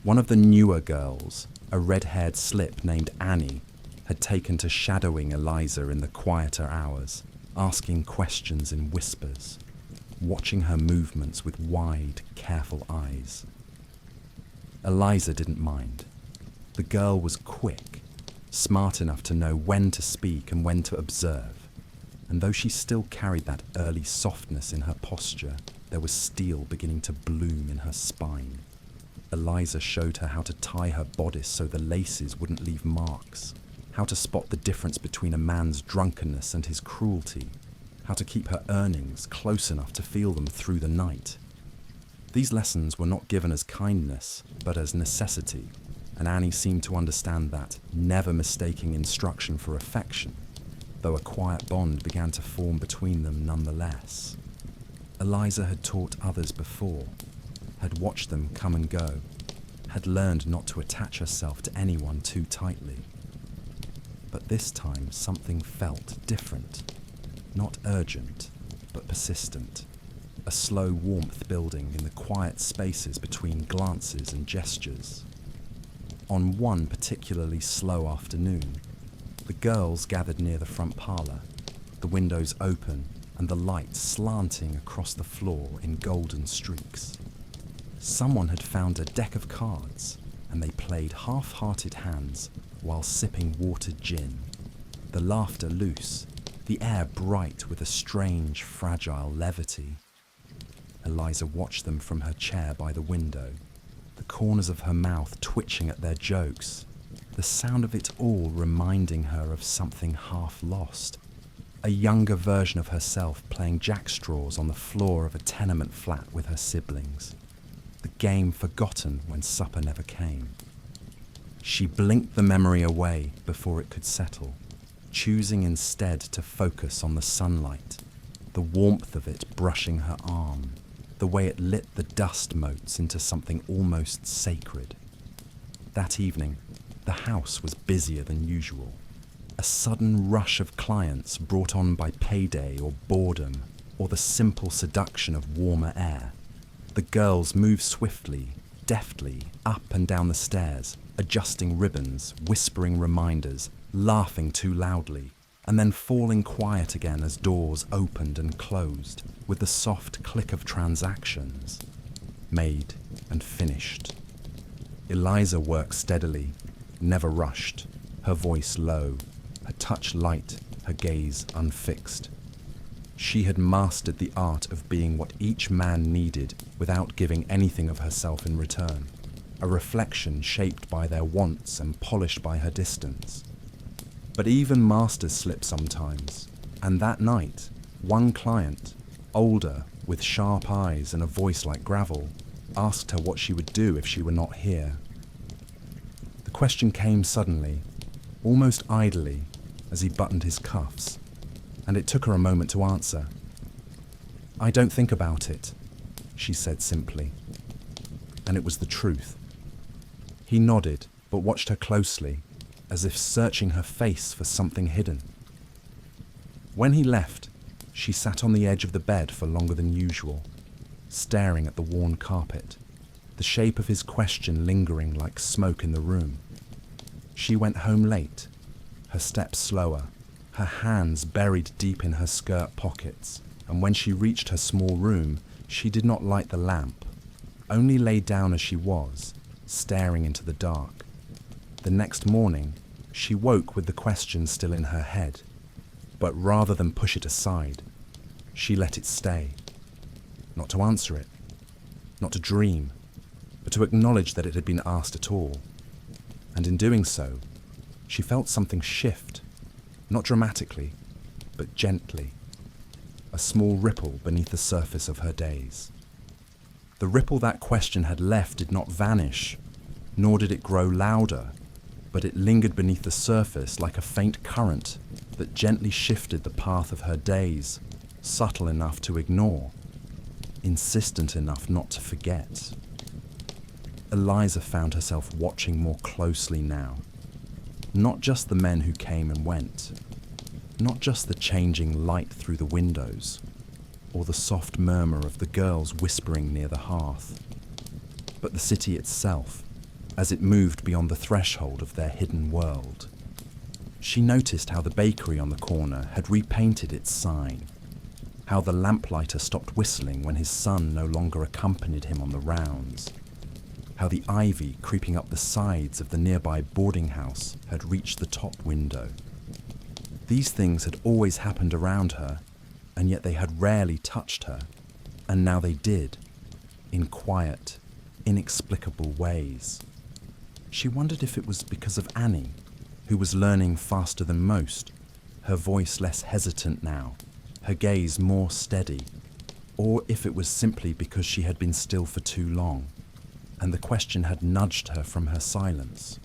One of the newer girls, a red-haired slip named Annie, had taken to shadowing Eliza in the quieter hours, asking questions in whispers, watching her movements with wide, careful eyes. Eliza didn't mind. The girl was quick, smart enough to know when to speak and when to observe, and though she still carried that early softness in her posture, there was steel beginning to bloom in her spine. Eliza showed her how to tie her bodice so the laces wouldn't leave marks, how to spot the difference between a man's drunkenness and his cruelty, how to keep her earnings close enough to feel them through the night. These lessons were not given as kindness, but as necessity, and Annie seemed to understand that, never mistaking instruction for affection, though a quiet bond began to form between them nonetheless. Eliza had taught others before, had watched them come and go, had learned not to attach herself to anyone too tightly. But this time something felt different, not urgent, but persistent, a slow warmth building in the quiet spaces between glances and gestures. On one particularly slow afternoon, the girls gathered near the front parlour, the windows open and the light slanting across the floor in golden streaks. Someone had found a deck of cards, and they played half-hearted hands while sipping watered gin, the laughter loose, the air bright with a strange, fragile levity. Eliza watched them from her chair by the window, the corners of her mouth twitching at their jokes, the sound of it all reminding her of something half lost, a younger version of herself playing jackstraws on the floor of a tenement flat with her siblings, the game forgotten when supper never came. She blinked the memory away before it could settle, choosing instead to focus on the sunlight, the warmth of it brushing her arm, the way it lit the dust motes into something almost sacred. That evening, the house was busier than usual. A sudden rush of clients brought on by payday or boredom, or the simple seduction of warmer air. The girls moved swiftly, deftly, up and down the stairs, adjusting ribbons, whispering reminders, laughing too loudly, and then falling quiet again as doors opened and closed, with the soft click of transactions. Made and finished. Eliza worked steadily, never rushed, her voice low, her touch light, her gaze unfixed. She had mastered the art of being what each man needed without giving anything of herself in return, a reflection shaped by their wants and polished by her distance. But even masters slip sometimes, and that night, one client, older, with sharp eyes and a voice like gravel, asked her what she would do if she were not here. The question came suddenly, almost idly, as he buttoned his cuffs, and it took her a moment to answer. "I don't think about it," she said simply. And it was the truth. He nodded, but watched her closely, as if searching her face for something hidden. When he left, she sat on the edge of the bed for longer than usual, staring at the worn carpet, the shape of his question lingering like smoke in the room. She went home late, her steps slower, her hands buried deep in her skirt pockets, and when she reached her small room, she did not light the lamp, only lay down as she was, staring into the dark. The next morning, she woke with the question still in her head, but rather than push it aside, she let it stay. Not to answer it, not to dream, but to acknowledge that it had been asked at all. And in doing so, she felt something shift, not dramatically, but gently, a small ripple beneath the surface of her days. The ripple that question had left did not vanish, nor did it grow louder, but it lingered beneath the surface like a faint current that gently shifted the path of her days, subtle enough to ignore, insistent enough not to forget. Eliza found herself watching more closely now. Not just the men who came and went, not just the changing light through the windows, or the soft murmur of the girls whispering near the hearth, but the city itself, as it moved beyond the threshold of their hidden world. She noticed how the bakery on the corner had repainted its sign, how the lamplighter stopped whistling when his son no longer accompanied him on the rounds, how the ivy creeping up the sides of the nearby boarding house had reached the top window. These things had always happened around her, and yet they had rarely touched her, and now they did, in quiet, inexplicable ways. She wondered if it was because of Annie, who was learning faster than most, her voice less hesitant now, her gaze more steady, or if it was simply because she had been still for too long, and the question had nudged her from her silence.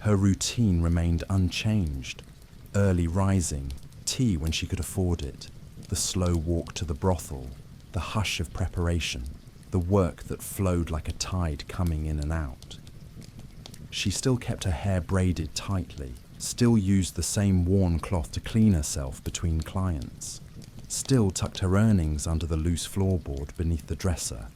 Her routine remained unchanged: early rising, tea when she could afford it, the slow walk to the brothel, the hush of preparation, the work that flowed like a tide coming in and out. She still kept her hair braided tightly, still used the same worn cloth to clean herself between clients, still tucked her earnings under the loose floorboard beneath the dresser.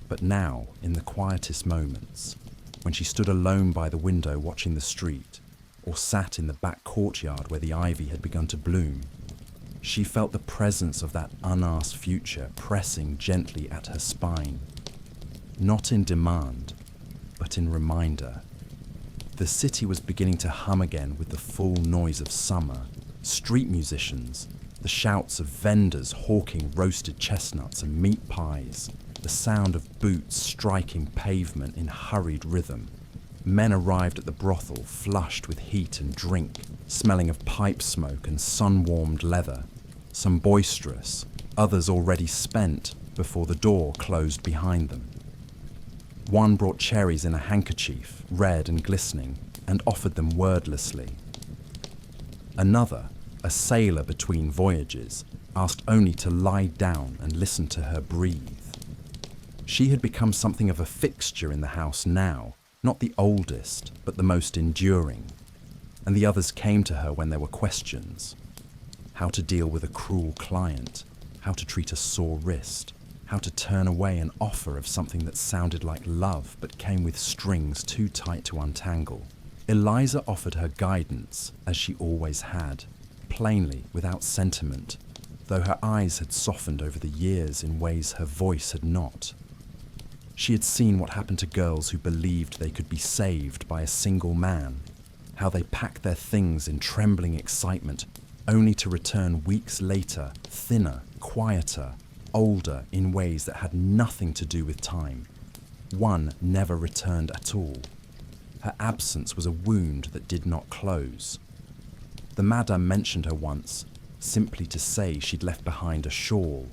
But now, in the quietest moments, when she stood alone by the window watching the street, or sat in the back courtyard where the ivy had begun to bloom, she felt the presence of that unasked future pressing gently at her spine, not in demand, but in reminder. The city was beginning to hum again with the full noise of summer, street musicians, the shouts of vendors hawking roasted chestnuts and meat pies, the sound of boots striking pavement in hurried rhythm. Men arrived at the brothel flushed with heat and drink, smelling of pipe smoke and sun-warmed leather, some boisterous, others already spent before the door closed behind them. One brought cherries in a handkerchief, red and glistening, and offered them wordlessly. Another, a sailor between voyages, asked only to lie down and listen to her breathe. She had become something of a fixture in the house now, not the oldest, but the most enduring, and the others came to her when there were questions. How to deal with a cruel client, how to treat a sore wrist, how to turn away an offer of something that sounded like love but came with strings too tight to untangle. Eliza offered her guidance, as she always had, plainly, without sentiment, though her eyes had softened over the years in ways her voice had not. She had seen what happened to girls who believed they could be saved by a single man, how they packed their things in trembling excitement, only to return weeks later, thinner, quieter, older in ways that had nothing to do with time. One never returned at all. Her absence was a wound that did not close. The madame mentioned her once, simply to say she'd left behind a shawl,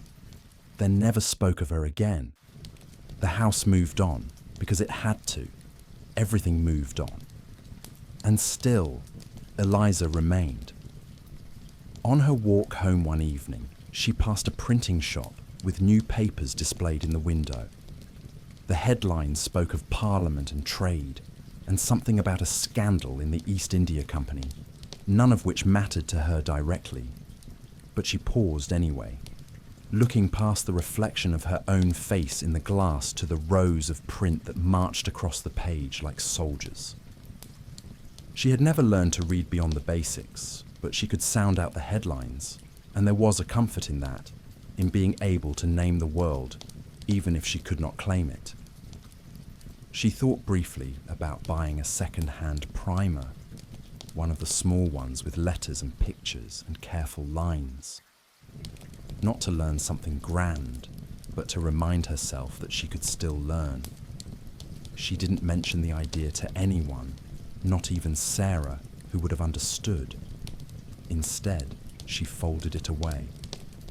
then never spoke of her again. The house moved on, because it had to. Everything moved on. And still, Eliza remained. On her walk home one evening, she passed a printing shop with new papers displayed in the window. The headlines spoke of Parliament and trade, and something about a scandal in the East India Company, none of which mattered to her directly. But she paused anyway, looking past the reflection of her own face in the glass to the rows of print that marched across the page like soldiers. She had never learned to read beyond the basics, but she could sound out the headlines, and there was a comfort in that, in being able to name the world, even if she could not claim it. She thought briefly about buying a second-hand primer, one of the small ones with letters and pictures and careful lines. Not to learn something grand, but to remind herself that she could still learn. She didn't mention the idea to anyone, not even Sarah, who would have understood. Instead, she folded it away,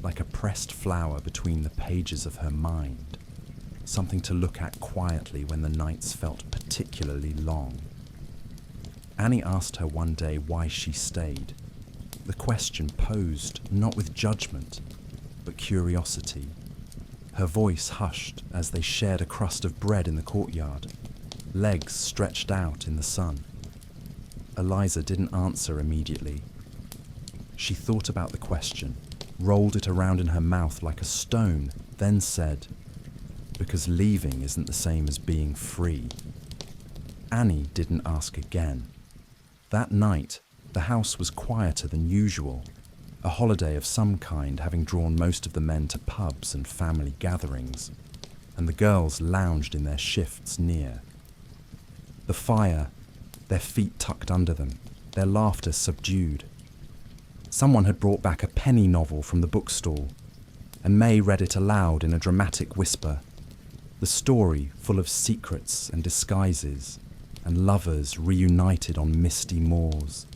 like a pressed flower between the pages of her mind. something to look at quietly when the nights felt particularly long. Annie asked her one day why she stayed, the question posed not with judgment, but curiosity. Her voice hushed as they shared a crust of bread in the courtyard, legs stretched out in the sun. Eliza didn't answer immediately. She thought about the question, rolled it around in her mouth like a stone, then said, "Because leaving isn't the same as being free." Annie didn't ask again. That night, the house was quieter than usual, a holiday of some kind having drawn most of the men to pubs and family gatherings, and the girls lounged in their shifts near. The fire, their feet tucked under them, their laughter subdued. Someone had brought back a penny novel from the bookstall, and May read it aloud in a dramatic whisper, the story full of secrets and disguises, and lovers reunited on misty moors.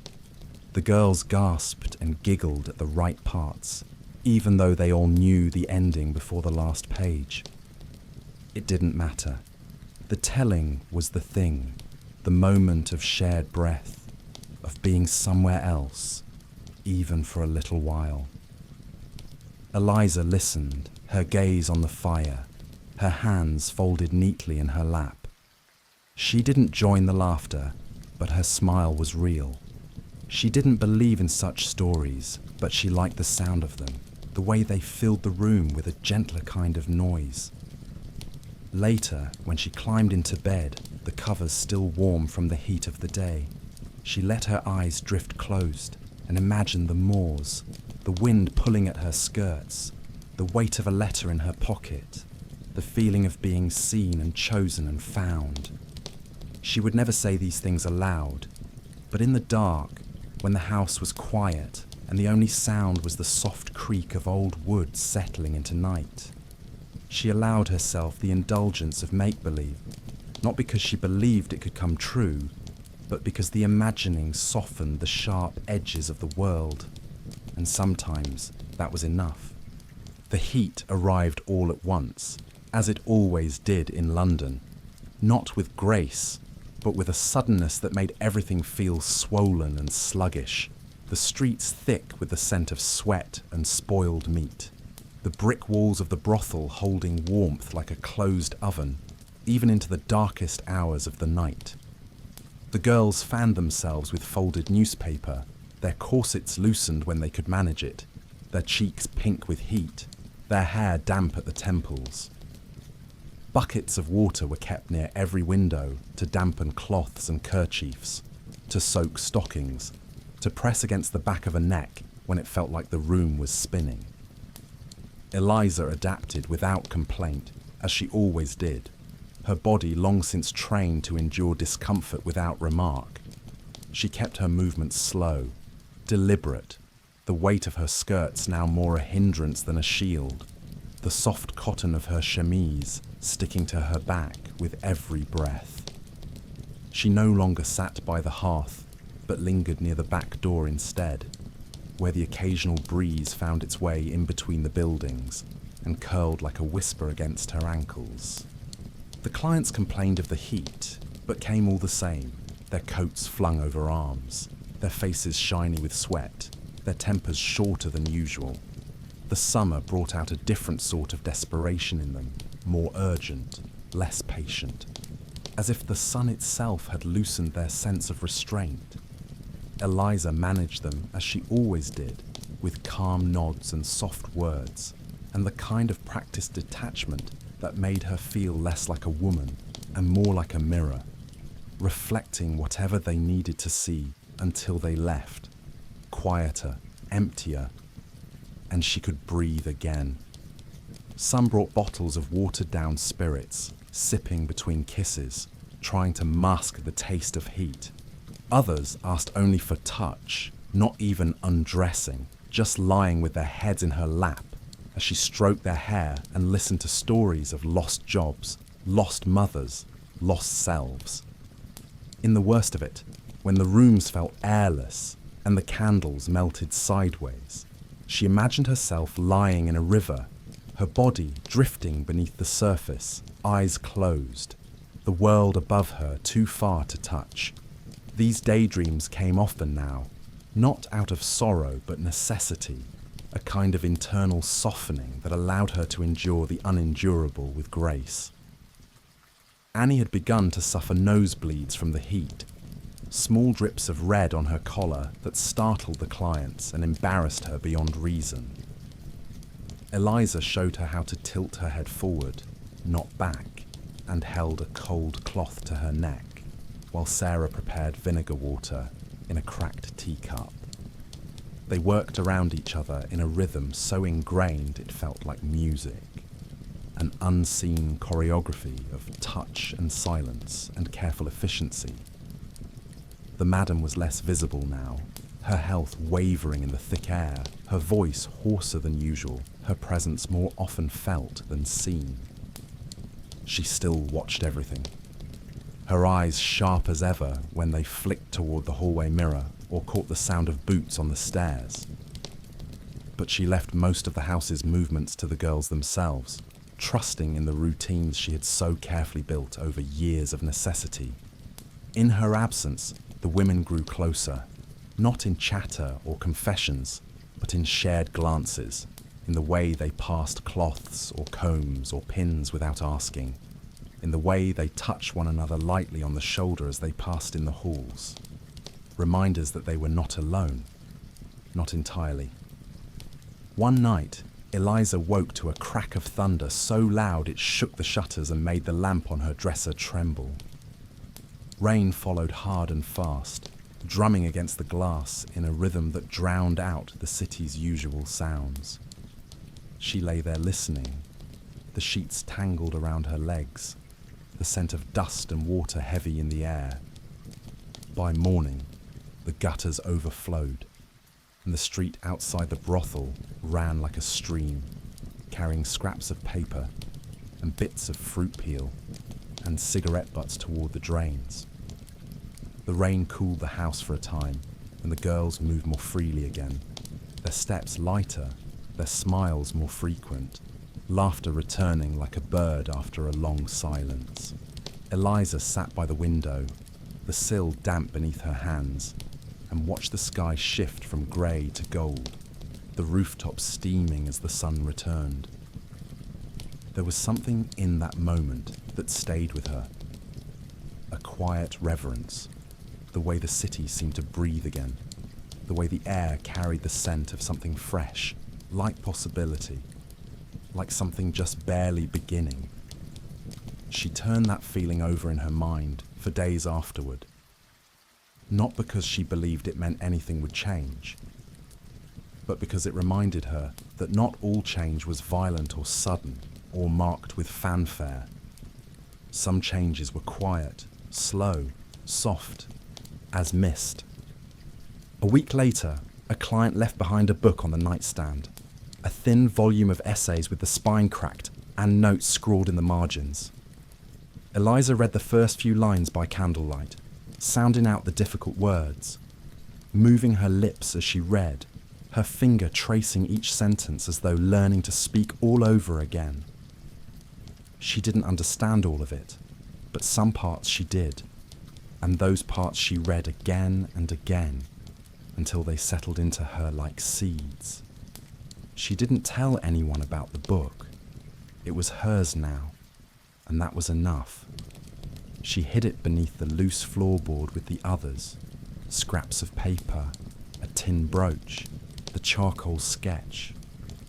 The girls gasped and giggled at the right parts, even though they all knew the ending before the last page. It didn't matter. The telling was the thing, the moment of shared breath, of being somewhere else, even for a little while. Eliza listened, her gaze on the fire, her hands folded neatly in her lap. She didn't join the laughter, but her smile was real. She didn't believe in such stories, but she liked the sound of them, the way they filled the room with a gentler kind of noise. Later, when she climbed into bed, the covers still warm from the heat of the day, she let her eyes drift closed and imagined the moors, the wind pulling at her skirts, the weight of a letter in her pocket, the feeling of being seen and chosen and found. She would never say these things aloud, but in the dark, when the house was quiet and the only sound was the soft creak of old wood settling into night, she allowed herself the indulgence of make-believe, not because she believed it could come true, but because the imagining softened the sharp edges of the world, and sometimes that was enough. The heat arrived all at once, as it always did in London, not with grace, but with a suddenness that made everything feel swollen and sluggish, the streets thick with the scent of sweat and spoiled meat, the brick walls of the brothel holding warmth like a closed oven, even into the darkest hours of the night. The girls fanned themselves with folded newspaper, their corsets loosened when they could manage it, their cheeks pink with heat, their hair damp at the temples. Buckets of water were kept near every window to dampen cloths and kerchiefs, to soak stockings, to press against the back of a neck when it felt like the room was spinning. Eliza adapted without complaint, as she always did, her body long since trained to endure discomfort without remark. She kept her movements slow, deliberate, the weight of her skirts now more a hindrance than a shield, the soft cotton of her chemise sticking to her back with every breath. She no longer sat by the hearth, but lingered near the back door instead, where the occasional breeze found its way in between the buildings and curled like a whisper against her ankles. The clients complained of the heat, but came all the same, their coats flung over arms, their faces shiny with sweat, their tempers shorter than usual. The summer brought out a different sort of desperation in them, more urgent, less patient, as if the sun itself had loosened their sense of restraint. Eliza managed them as she always did, with calm nods and soft words, and the kind of practiced detachment that made her feel less like a woman and more like a mirror, reflecting whatever they needed to see until they left, quieter, emptier, and she could breathe again. Some brought bottles of watered-down spirits, sipping between kisses, trying to mask the taste of heat. Others asked only for touch, not even undressing, just lying with their heads in her lap as she stroked their hair and listened to stories of lost jobs, lost mothers, lost selves. In the worst of it, when the rooms felt airless and the candles melted sideways, she imagined herself lying in a river, her body drifting beneath the surface, eyes closed, the world above her too far to touch. These daydreams came often now, not out of sorrow but necessity, a kind of internal softening that allowed her to endure the unendurable with grace. Annie had begun to suffer nosebleeds from the heat, small drips of red on her collar that startled the clients and embarrassed her beyond reason. Eliza showed her how to tilt her head forward, not back, and held a cold cloth to her neck, while Sarah prepared vinegar water in a cracked teacup. They worked around each other in a rhythm so ingrained it felt like music, an unseen choreography of touch and silence and careful efficiency. The madam was less visible now, her health wavering in the thick air, her voice hoarser than usual, her presence more often felt than seen. She still watched everything, her eyes sharp as ever when they flicked toward the hallway mirror or caught the sound of boots on the stairs. But she left most of the house's movements to the girls themselves, trusting in the routines she had so carefully built over years of necessity. In her absence, the women grew closer, not in chatter or confessions, but in shared glances, in the way they passed cloths or combs or pins without asking, in the way they touched one another lightly on the shoulder as they passed in the halls. Reminders that they were not alone, not entirely. One night, Eliza woke to a crack of thunder so loud it shook the shutters and made the lamp on her dresser tremble. Rain followed hard and fast, drumming against the glass in a rhythm that drowned out the city's usual sounds. She lay there listening, the sheets tangled around her legs, the scent of dust and water heavy in the air. By morning, the gutters overflowed, and the street outside the brothel ran like a stream, carrying scraps of paper and bits of fruit peel and cigarette butts toward the drains. The rain cooled the house for a time, and the girls moved more freely again, their steps lighter, their smiles more frequent, laughter returning like a bird after a long silence. Eliza sat by the window, the sill damp beneath her hands, and watched the sky shift from grey to gold, the rooftop steaming as the sun returned. There was something in that moment that stayed with her, a quiet reverence, the way the city seemed to breathe again, the way the air carried the scent of something fresh, like possibility, like something just barely beginning. She turned that feeling over in her mind for days afterward, not because she believed it meant anything would change, but because it reminded her that not all change was violent or sudden or marked with fanfare. Some changes were quiet, slow, soft, as mist. A week later, a client left behind a book on the nightstand, a thin volume of essays with the spine cracked and notes scrawled in the margins. Eliza read the first few lines by candlelight, sounding out the difficult words, moving her lips as she read, her finger tracing each sentence as though learning to speak all over again. She didn't understand all of it, but some parts she did, and those parts she read again and again, until they settled into her like seeds. She didn't tell anyone about the book. It was hers now, and that was enough. She hid it beneath the loose floorboard with the others, scraps of paper, a tin brooch, the charcoal sketch,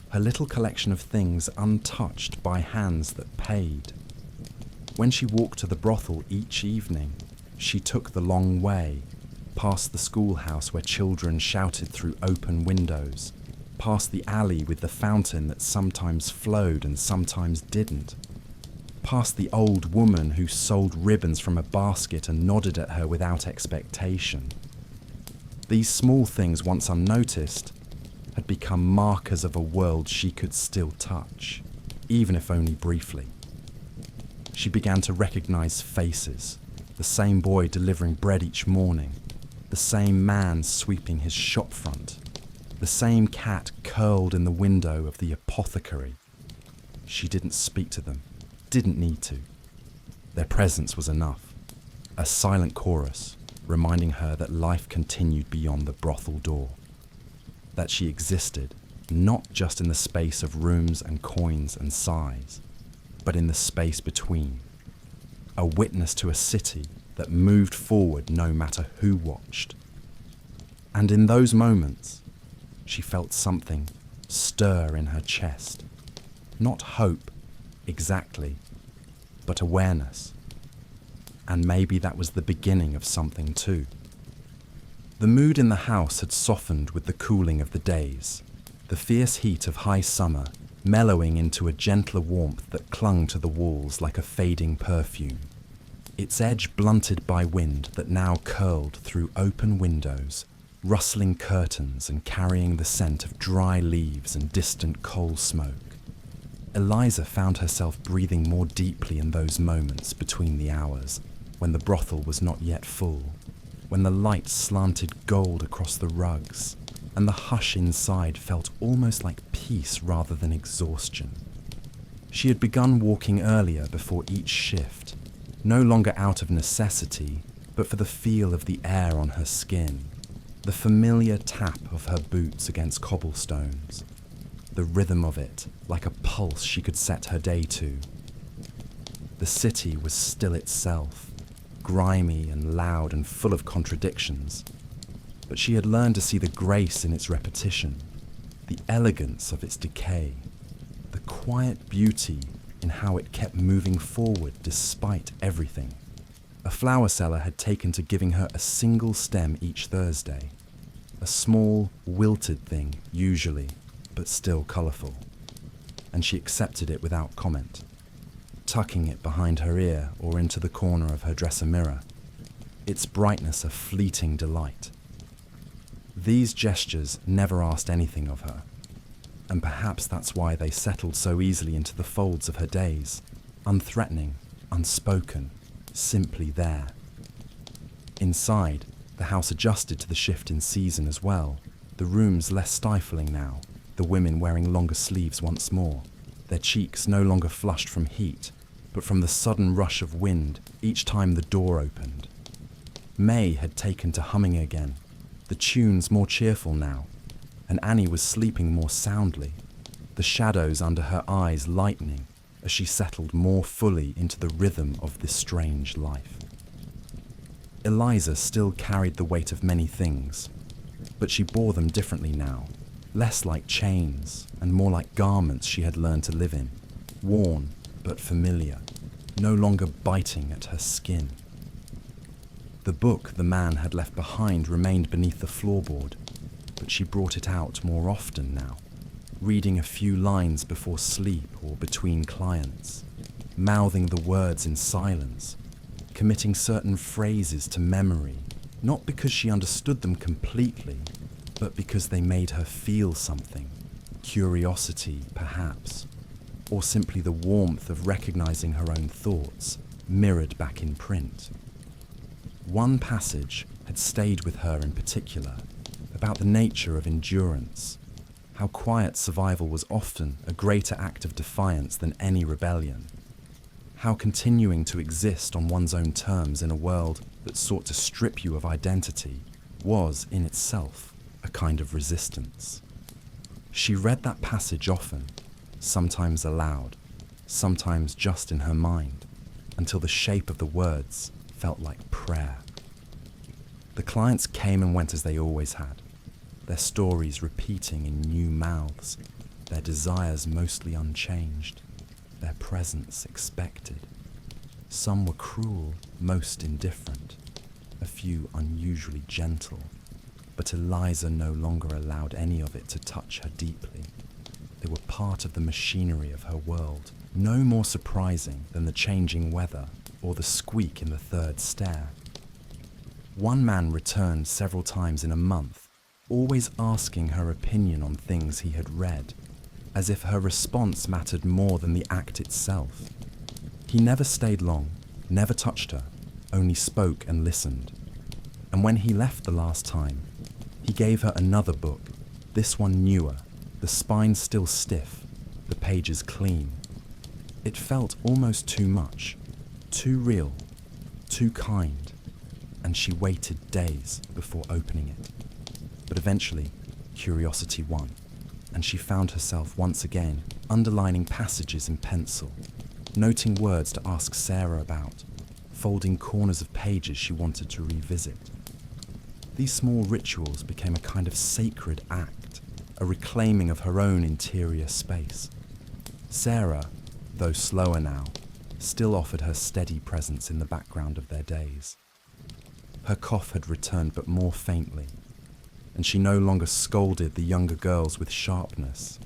her little collection of things untouched by hands that paid. When she walked to the brothel each evening, she took the long way, past the schoolhouse where children shouted through open windows, past the alley with the fountain that sometimes flowed and sometimes didn't, past the old woman who sold ribbons from a basket and nodded at her without expectation. These small things, once unnoticed, had become markers of a world she could still touch, even if only briefly. She began to recognize faces, the same boy delivering bread each morning, the same man sweeping his shop front, the same cat curled in the window of the apothecary. She didn't speak to them, didn't need to. Their presence was enough, a silent chorus reminding her that life continued beyond the brothel door, that she existed not just in the space of rooms and coins and sighs, but in the space between, a witness to a city that moved forward no matter who watched. And in those moments, she felt something stir in her chest. Not hope, exactly, but awareness. And maybe that was the beginning of something too. The mood in the house had softened with the cooling of the days, the fierce heat of high summer mellowing into a gentler warmth that clung to the walls like a fading perfume, its edge blunted by wind that now curled through open windows, rustling curtains and carrying the scent of dry leaves and distant coal smoke. Eliza found herself breathing more deeply in those moments between the hours, when the brothel was not yet full, when the light slanted gold across the rugs, and the hush inside felt almost like peace rather than exhaustion. She had begun walking earlier before each shift, no longer out of necessity, but for the feel of the air on her skin, the familiar tap of her boots against cobblestones, the rhythm of it like a pulse she could set her day to. The city was still itself, grimy and loud and full of contradictions, but she had learned to see the grace in its repetition, the elegance of its decay, the quiet beauty in how it kept moving forward despite everything. A flower seller had taken to giving her a single stem each Thursday, a small, wilted thing usually, but still colourful, and she accepted it without comment, tucking it behind her ear or into the corner of her dresser mirror, its brightness a fleeting delight. These gestures never asked anything of her, and perhaps that's why they settled so easily into the folds of her days, unthreatening, unspoken, simply there. Inside, the house adjusted to the shift in season as well, the rooms less stifling now, the women wearing longer sleeves once more, their cheeks no longer flushed from heat, but from the sudden rush of wind each time the door opened. May had taken to humming again, the tunes more cheerful now, and Annie was sleeping more soundly, the shadows under her eyes lightening as she settled more fully into the rhythm of this strange life. Eliza still carried the weight of many things, but she bore them differently now, less like chains and more like garments she had learned to live in, worn but familiar, no longer biting at her skin. The book the man had left behind remained beneath the floorboard, but she brought it out more often now, reading a few lines before sleep or between clients, mouthing the words in silence, committing certain phrases to memory, not because she understood them completely, but because they made her feel something, curiosity perhaps, or simply the warmth of recognizing her own thoughts, mirrored back in print. One passage had stayed with her in particular, about the nature of endurance, how quiet survival was often a greater act of defiance than any rebellion, how continuing to exist on one's own terms in a world that sought to strip you of identity was, in itself, a kind of resistance. She read that passage often, sometimes aloud, sometimes just in her mind, until the shape of the words felt like prayer. The clients came and went as they always had, their stories repeating in new mouths, their desires mostly unchanged, their presence expected. Some were cruel, most indifferent, a few unusually gentle, but Eliza no longer allowed any of it to touch her deeply. They were part of the machinery of her world, no more surprising than the changing weather or the squeak in the third stair. One man returned several times in a month, always asking her opinion on things he had read, as if her response mattered more than the act itself. He never stayed long, never touched her, only spoke and listened. And when he left the last time, he gave her another book, this one newer, the spine still stiff, the pages clean, It felt almost too much, too real, too kind, and she waited days before opening it. But eventually, curiosity won, and she found herself once again underlining passages in pencil, noting words to ask Sarah about, folding corners of pages she wanted to revisit. These small rituals became a kind of sacred act, a reclaiming of her own interior space. Sarah, though slower now, still offered her steady presence in the background of their days. Her cough had returned, but more faintly, and she no longer scolded the younger girls with sharpness,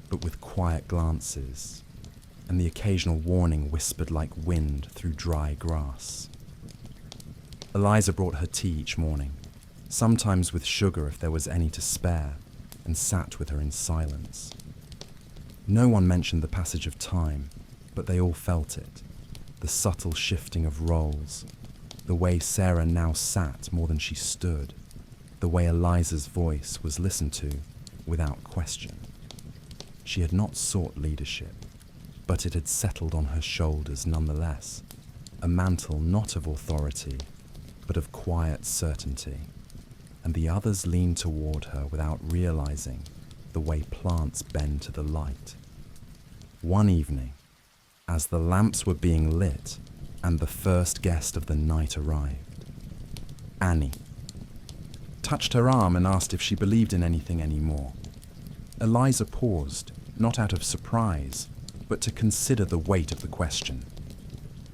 but with quiet glances, and the occasional warning whispered like wind through dry grass. Eliza brought her tea each morning, sometimes with sugar if there was any to spare, and sat with her in silence. No one mentioned the passage of time, but they all felt it, the subtle shifting of roles, the way Sarah now sat more than she stood, the way Eliza's voice was listened to without question. She had not sought leadership, but it had settled on her shoulders nonetheless, a mantle not of authority, but of quiet certainty, and the others leaned toward her without realizing the way plants bend to the light. One evening, as the lamps were being lit and the first guest of the night arrived, Annie touched her arm and asked if she believed in anything anymore. Eliza paused, not out of surprise, but to consider the weight of the question.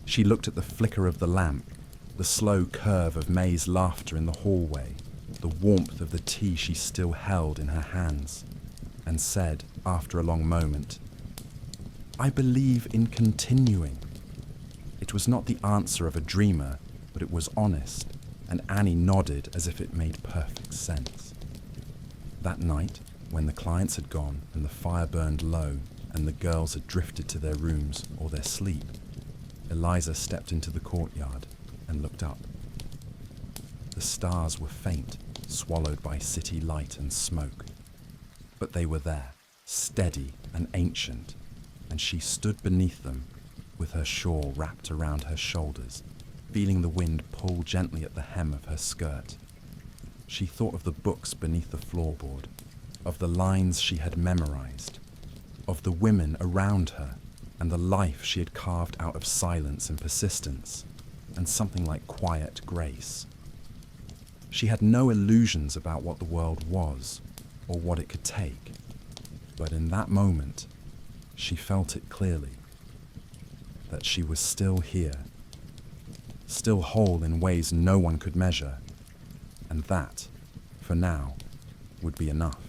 She looked at the flicker of the lamp, the slow curve of May's laughter in the hallway, the warmth of the tea she still held in her hands, and said, after a long moment, "I believe in continuing." It was not the answer of a dreamer, but it was honest, and Annie nodded as if it made perfect sense. That night, when the clients had gone and the fire burned low and the girls had drifted to their rooms or their sleep, Eliza stepped into the courtyard and looked up. The stars were faint, swallowed by city light and smoke, but they were there, steady and ancient, and she stood beneath them with her shawl wrapped around her shoulders, feeling the wind pull gently at the hem of her skirt. She thought of the books beneath the floorboard, of the lines she had memorized, of the women around her and the life she had carved out of silence and persistence, and something like quiet grace. She had no illusions about what the world was or what it could take, but in that moment, she felt it clearly, that she was still here, still whole in ways no one could measure, and that, for now, would be enough.